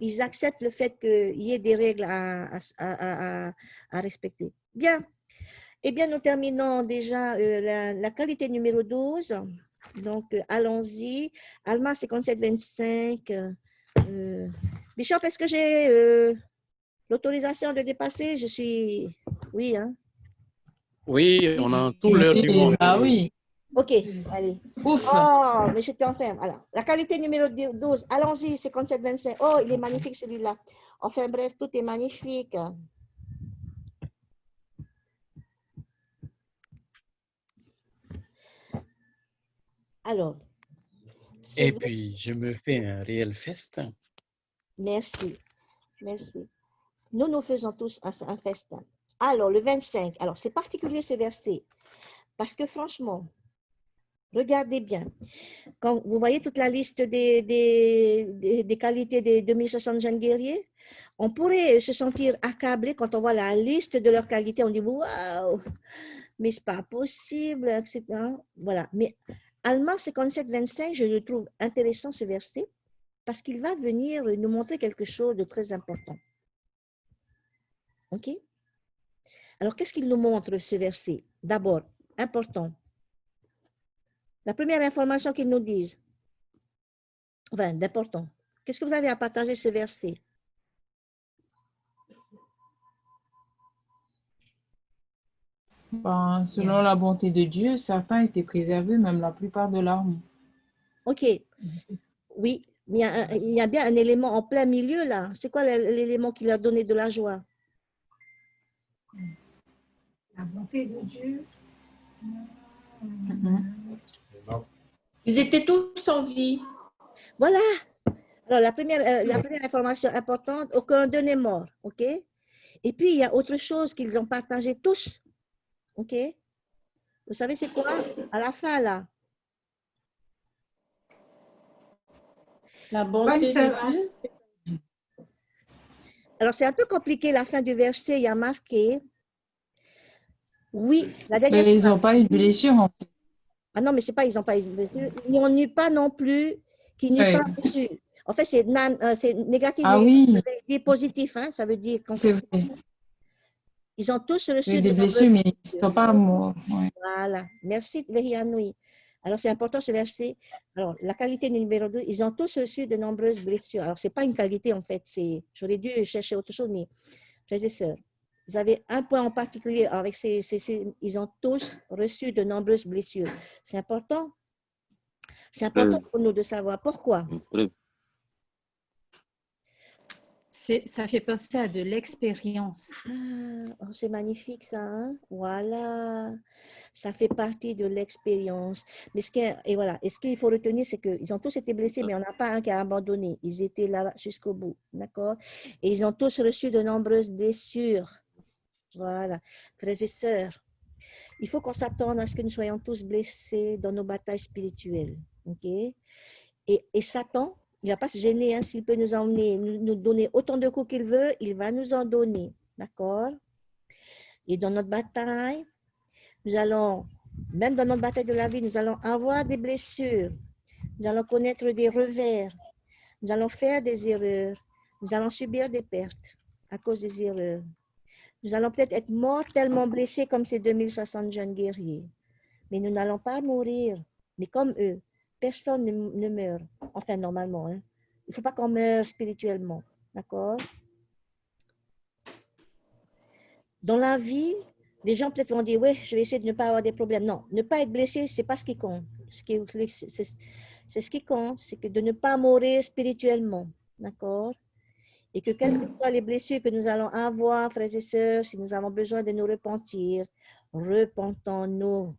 Ils acceptent le fait qu'il y ait des règles à respecter. Bien. Eh bien, nous terminons déjà la qualité numéro 12. Donc, allons-y. Alma 5725. Bishop, est-ce que j'ai l'autorisation de dépasser? Je suis... Oui, hein?
Oui, on a tout l'heure du monde.
Ah oui.
Ok, allez.
Ouf.
Oh, mais j'étais enferme. Alors, la qualité numéro 12. Allons-y, 57-25. Oh, il est magnifique celui-là. Enfin bref, tout est magnifique. Alors.
Et puis, je me fais un réel festin.
Merci. Merci. Nous faisons tous un festin. Alors, le 25. Alors, c'est particulier ce verset. Parce que franchement, regardez bien. Quand vous voyez toute la liste des qualités des 2060 jeunes guerriers, on pourrait se sentir accablé quand on voit la liste de leurs qualités. On dit, waouh, mais c'est pas possible, etc. Voilà. Mais Alma 57-25, je le trouve intéressant ce verset parce qu'il va venir nous montrer quelque chose de très important. OK? Alors, qu'est-ce qu'il nous montre ce verset? D'abord, important. La première information qu'ils nous disent, enfin, d'important. Qu'est-ce que vous avez à partager ce verset?
Ben, selon la bonté de Dieu, certains étaient préservés, même la plupart de l'armée.
OK. Oui, mais il y a bien un élément en plein milieu là. C'est quoi l'élément qui leur donnait de la joie?
La bonté de Dieu.
Ils étaient tous en vie.
Voilà. Alors, la première information importante, aucun d'eux n'est mort. OK? Et puis, il y a autre chose qu'ils ont partagé tous. OK? Vous savez, c'est quoi? À la fin, là.
La bonté de Dieu.
Alors, c'est un peu compliqué, la fin du verset, il y a marqué Oui, la dernière
Mais ils
fois.
n'ont pas eu de blessure, en fait.
Ah non, mais c'est pas, ils n'ont pas eu de blessure. Ils n'en eu pas non plus, qui n'eut
Ouais.
pas reçu. En fait, c'est négatif,
Ah
mais
oui,
ça veut dire positif, hein, ça veut dire
c'est
concrètement.
vrai.
Ils ont tous
Il y a
reçu de
des
nombreuses
blessures, mais ils ne
blessures.
sont pas morts. Ouais.
Voilà. Merci, Verianoui. Alors, c'est important ce verset. Alors, la qualité numéro 2, ils ont tous reçu de nombreuses blessures. Alors, ce n'est pas une qualité, en fait. J'aurais dû chercher autre chose, mais frères et sœurs, vous avez un point en particulier avec ils ont tous reçu de nombreuses blessures. C'est important. C'est important pour nous de savoir pourquoi.
Ça fait penser à de l'expérience.
Ah, c'est magnifique ça, hein? Voilà, ça fait partie de l'expérience. Mais ce qu'il faut retenir, c'est qu'ils ont tous été blessés, mais on n'a pas un qui a abandonné. Ils étaient là jusqu'au bout, d'accord? Et ils ont tous reçu de nombreuses blessures. Voilà, frères et sœurs, il faut qu'on s'attende à ce que nous soyons tous blessés dans nos batailles spirituelles, ok? Et Satan, il ne va pas se gêner, hein, s'il peut nous emmener, nous donner autant de coups qu'il veut, il va nous en donner, d'accord? Et dans notre bataille, nous allons, même dans notre bataille de la vie, nous allons avoir des blessures, nous allons connaître des revers, nous allons faire des erreurs, nous allons subir des pertes à cause des erreurs. Nous allons peut-être être mortellement blessés comme ces 2060 jeunes guerriers, mais nous n'allons pas mourir. Mais comme eux, personne ne meurt, enfin normalement. Hein. Il ne faut pas qu'on meure spirituellement, d'accord? Dans la vie, les gens peut-être vont dire, oui, je vais essayer de ne pas avoir des problèmes. Non, ne pas être blessé, ce n'est pas ce qui compte. C'est ce qui compte, c'est que de ne pas mourir spirituellement, d'accord? Et que quelles que soient les blessures que nous allons avoir, frères et sœurs, si nous avons besoin de nous repentir, repentons-nous.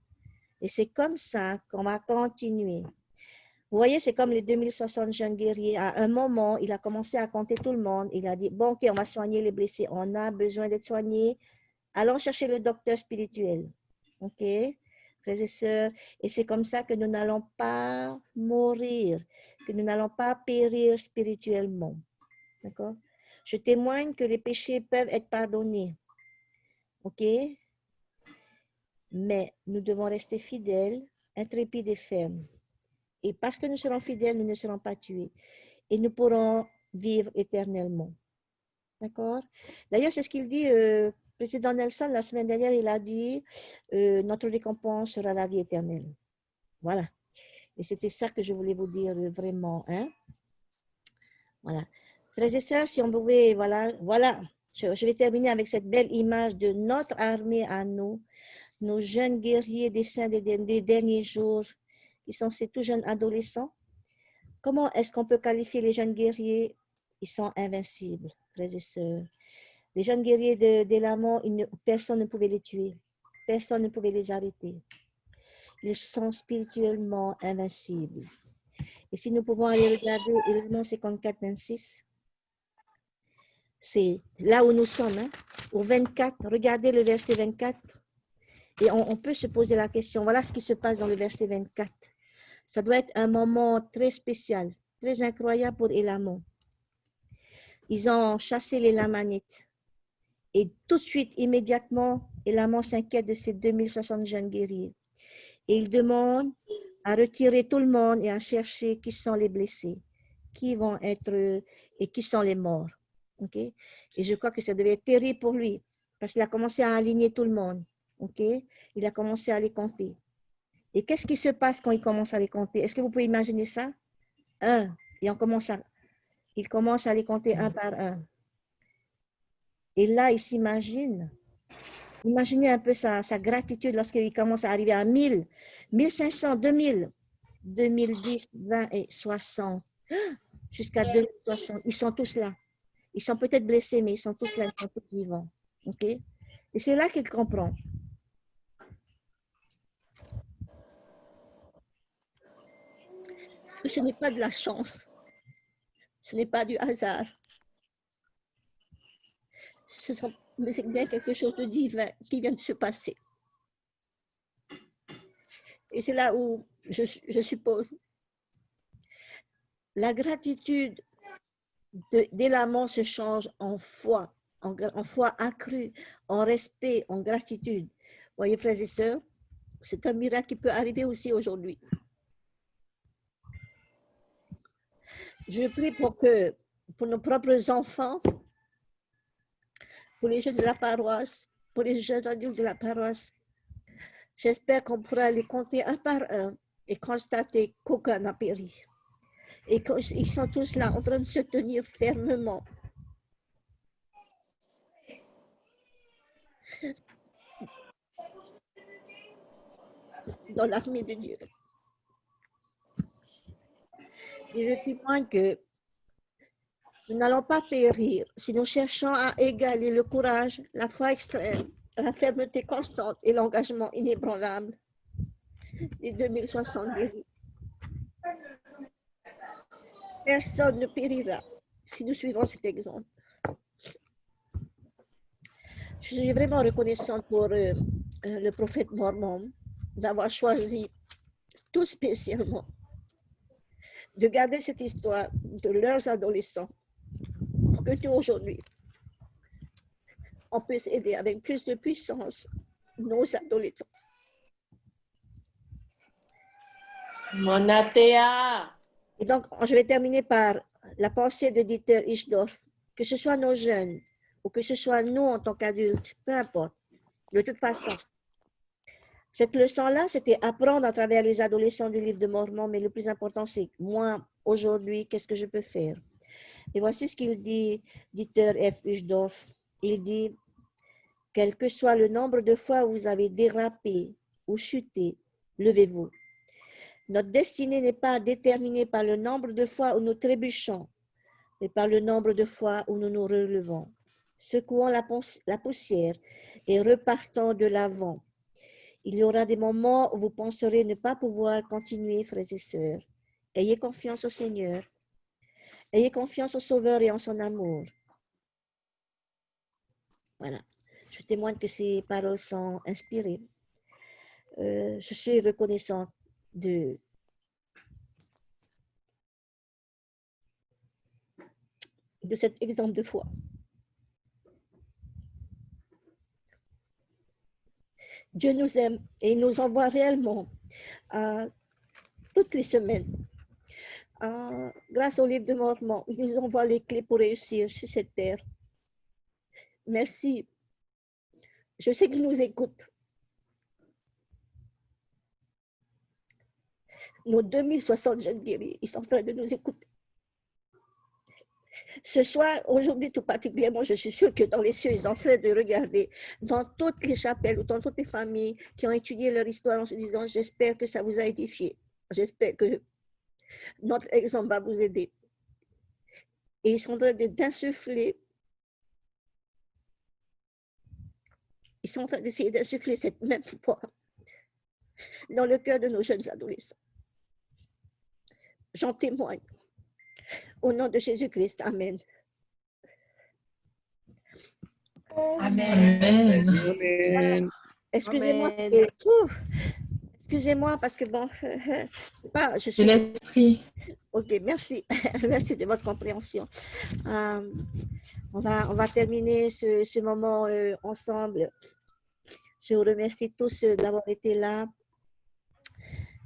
Et c'est comme ça qu'on va continuer. Vous voyez, c'est comme les 2060 jeunes guerriers. À un moment, il a commencé à compter tout le monde. Il a dit, bon, ok, on va soigner les blessés. On a besoin d'être soignés. Allons chercher le docteur spirituel. Ok, frères et sœurs. Et c'est comme ça que nous n'allons pas mourir, que nous n'allons pas périr spirituellement. D'accord? Je témoigne que les péchés peuvent être pardonnés. OK? Mais nous devons rester fidèles, intrépides et fermes. Et parce que nous serons fidèles, nous ne serons pas tués. Et nous pourrons vivre éternellement. D'accord? D'ailleurs, c'est ce qu'il dit, président Nelson, la semaine dernière, il a dit, notre récompense sera la vie éternelle. Voilà. Et c'était ça que je voulais vous dire vraiment. Hein? Voilà. Frères et sœurs, si on pouvait, voilà, je vais terminer avec cette belle image de notre armée à nous, nos jeunes guerriers des saints des derniers jours, qui sont ces tout jeunes adolescents. Comment est-ce qu'on peut qualifier les jeunes guerriers? Ils sont invincibles, frères et sœurs. Les jeunes guerriers d'Élamon, personne ne pouvait les tuer, personne ne pouvait les arrêter. Ils sont spirituellement invincibles. Et si nous pouvons aller regarder Éléments 54, 26, c'est là où nous sommes, hein, au 24, regardez le verset 24, et on peut se poser la question, voilà ce qui se passe dans le verset 24. Ça doit être un moment très spécial, très incroyable pour Élamon. Ils ont chassé les Lamanites, et tout de suite, immédiatement, Élamon s'inquiète de ces 2060 jeunes guerriers. Et il demande à retirer tout le monde et à chercher qui sont les blessés, qui vont être et qui sont les morts. Okay? Et je crois que ça devait être terrible pour lui, parce qu'il a commencé à aligner tout le monde. Okay? Il a commencé à les compter. Et qu'est-ce qui se passe quand il commence à les compter? Est-ce que vous pouvez imaginer ça? Un, et il commence à les compter un par un. Et là, il s'imagine. Imaginez un peu sa gratitude lorsqu'il commence à arriver à 1000, 1500, 2000, 2010, 20 et 60, jusqu'à 2060. Ils sont tous là. Ils sont peut-être blessés, mais ils sont tous là, ils sont tous vivants. Okay? Et c'est là qu'il comprend. Ce n'est pas de la chance. Ce n'est pas du hasard. Mais c'est bien quelque chose de divin qui vient de se passer. Et c'est là où je suppose la gratitude d'Élamon se change en foi, en foi accrue, en respect, en gratitude. Voyez, frères et sœurs, c'est un miracle qui peut arriver aussi aujourd'hui. Je prie pour nos propres enfants, pour les jeunes de la paroisse, pour les jeunes adultes de la paroisse. J'espère qu'on pourra les compter un par un et constater qu'aucun n'a péri. Et qu'ils sont tous là en train de se tenir fermement. Dans l'armée de Dieu. Et je témoigne que nous n'allons pas périr si nous cherchons à égaler le courage, la foi extrême, la fermeté constante et l'engagement inébranlable des 2070. Personne ne périra si nous suivons cet exemple. Je suis vraiment reconnaissante pour le prophète Mormon d'avoir choisi tout spécialement de garder cette histoire de leurs adolescents pour que nous, aujourd'hui, on puisse aider avec plus de puissance nos adolescents.
Mon Athéa.
Et donc, je vais terminer par la pensée de Dieter Uchtdorf, que ce soit nos jeunes ou que ce soit nous en tant qu'adultes, peu importe. De toute façon, cette leçon-là, c'était apprendre à travers les adolescents du livre de Mormon, mais le plus important, c'est moi, aujourd'hui, qu'est-ce que je peux faire? Et voici ce qu'il dit, Dieter F. Uchtdorf. Il dit, quel que soit le nombre de fois où vous avez dérapé ou chuté, levez-vous. Notre destinée n'est pas déterminée par le nombre de fois où nous trébuchons, mais par le nombre de fois où nous nous relevons, secouant la poussière et repartant de l'avant. Il y aura des moments où vous penserez ne pas pouvoir continuer, frères et sœurs. Ayez confiance au Seigneur. Ayez confiance au Sauveur et en son amour. Voilà. Je témoigne que ces paroles sont inspirées. Je suis reconnaissante de cet exemple de foi. Dieu nous aime et il nous envoie réellement toutes les semaines. Grâce au livre de Mormon, il nous envoie les clés pour réussir sur cette terre. Merci. Je sais qu'il nous écoute. Nos 2060 jeunes guéris, ils sont en train de nous écouter. Ce soir, aujourd'hui tout particulièrement, je suis sûre que dans les cieux, ils sont en train de regarder dans toutes les chapelles ou dans toutes les familles qui ont étudié leur histoire en se disant, j'espère que ça vous a édifié. J'espère que notre exemple va vous aider. Et ils sont en train d'insuffler. Ils sont en train d'essayer d'insuffler cette même foi dans le cœur de nos jeunes adolescents. J'en témoigne. Au nom de Jésus-Christ, Amen.
Amen.
Amen.
Excusez-moi,
Amen.
excusez-moi parce que bon, c'est pas, je
De
suis.
l'esprit.
Ok, merci, merci de votre compréhension. On va terminer ce moment ensemble. Je vous remercie tous d'avoir été là.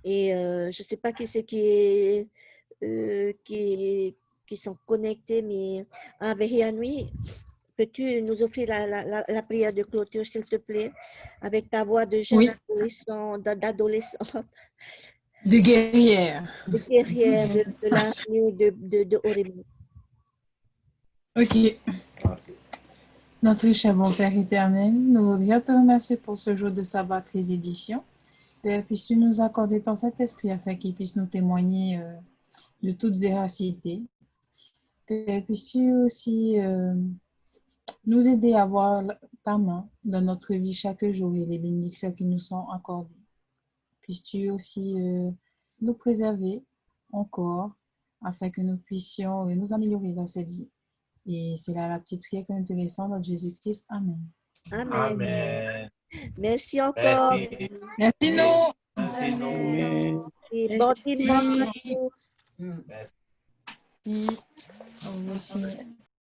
Et je ne sais pas qui c'est qui sont connectés, mais avec Yanui, peux-tu nous offrir la prière de clôture, s'il te plaît, avec ta voix de jeune d'adolescente,
De guerrière.
de guerrière de l'armée de Horeb.
Ok. Notre cher bon Père éternel, nous voudrions te remercier pour ce jour de sabbat très édifiant. Père, puisses-tu nous accorder ton Saint-Esprit afin qu'il puisse nous témoigner de toute véracité. Père, puisses-tu aussi nous aider à voir ta main dans notre vie chaque jour et les bénédictions qui nous sont accordées. Puisses-tu aussi nous préserver encore afin que nous puissions nous améliorer dans cette vie. Et c'est là la petite prière que nous te laissons dans Jésus-Christ. Amen.
Amen.
Amen.
Merci encore.
Merci.
Merci nous.
Merci, nous.
Amen.
Et bon dimanche à tous.
Merci.
Merci. Au revoir aussi.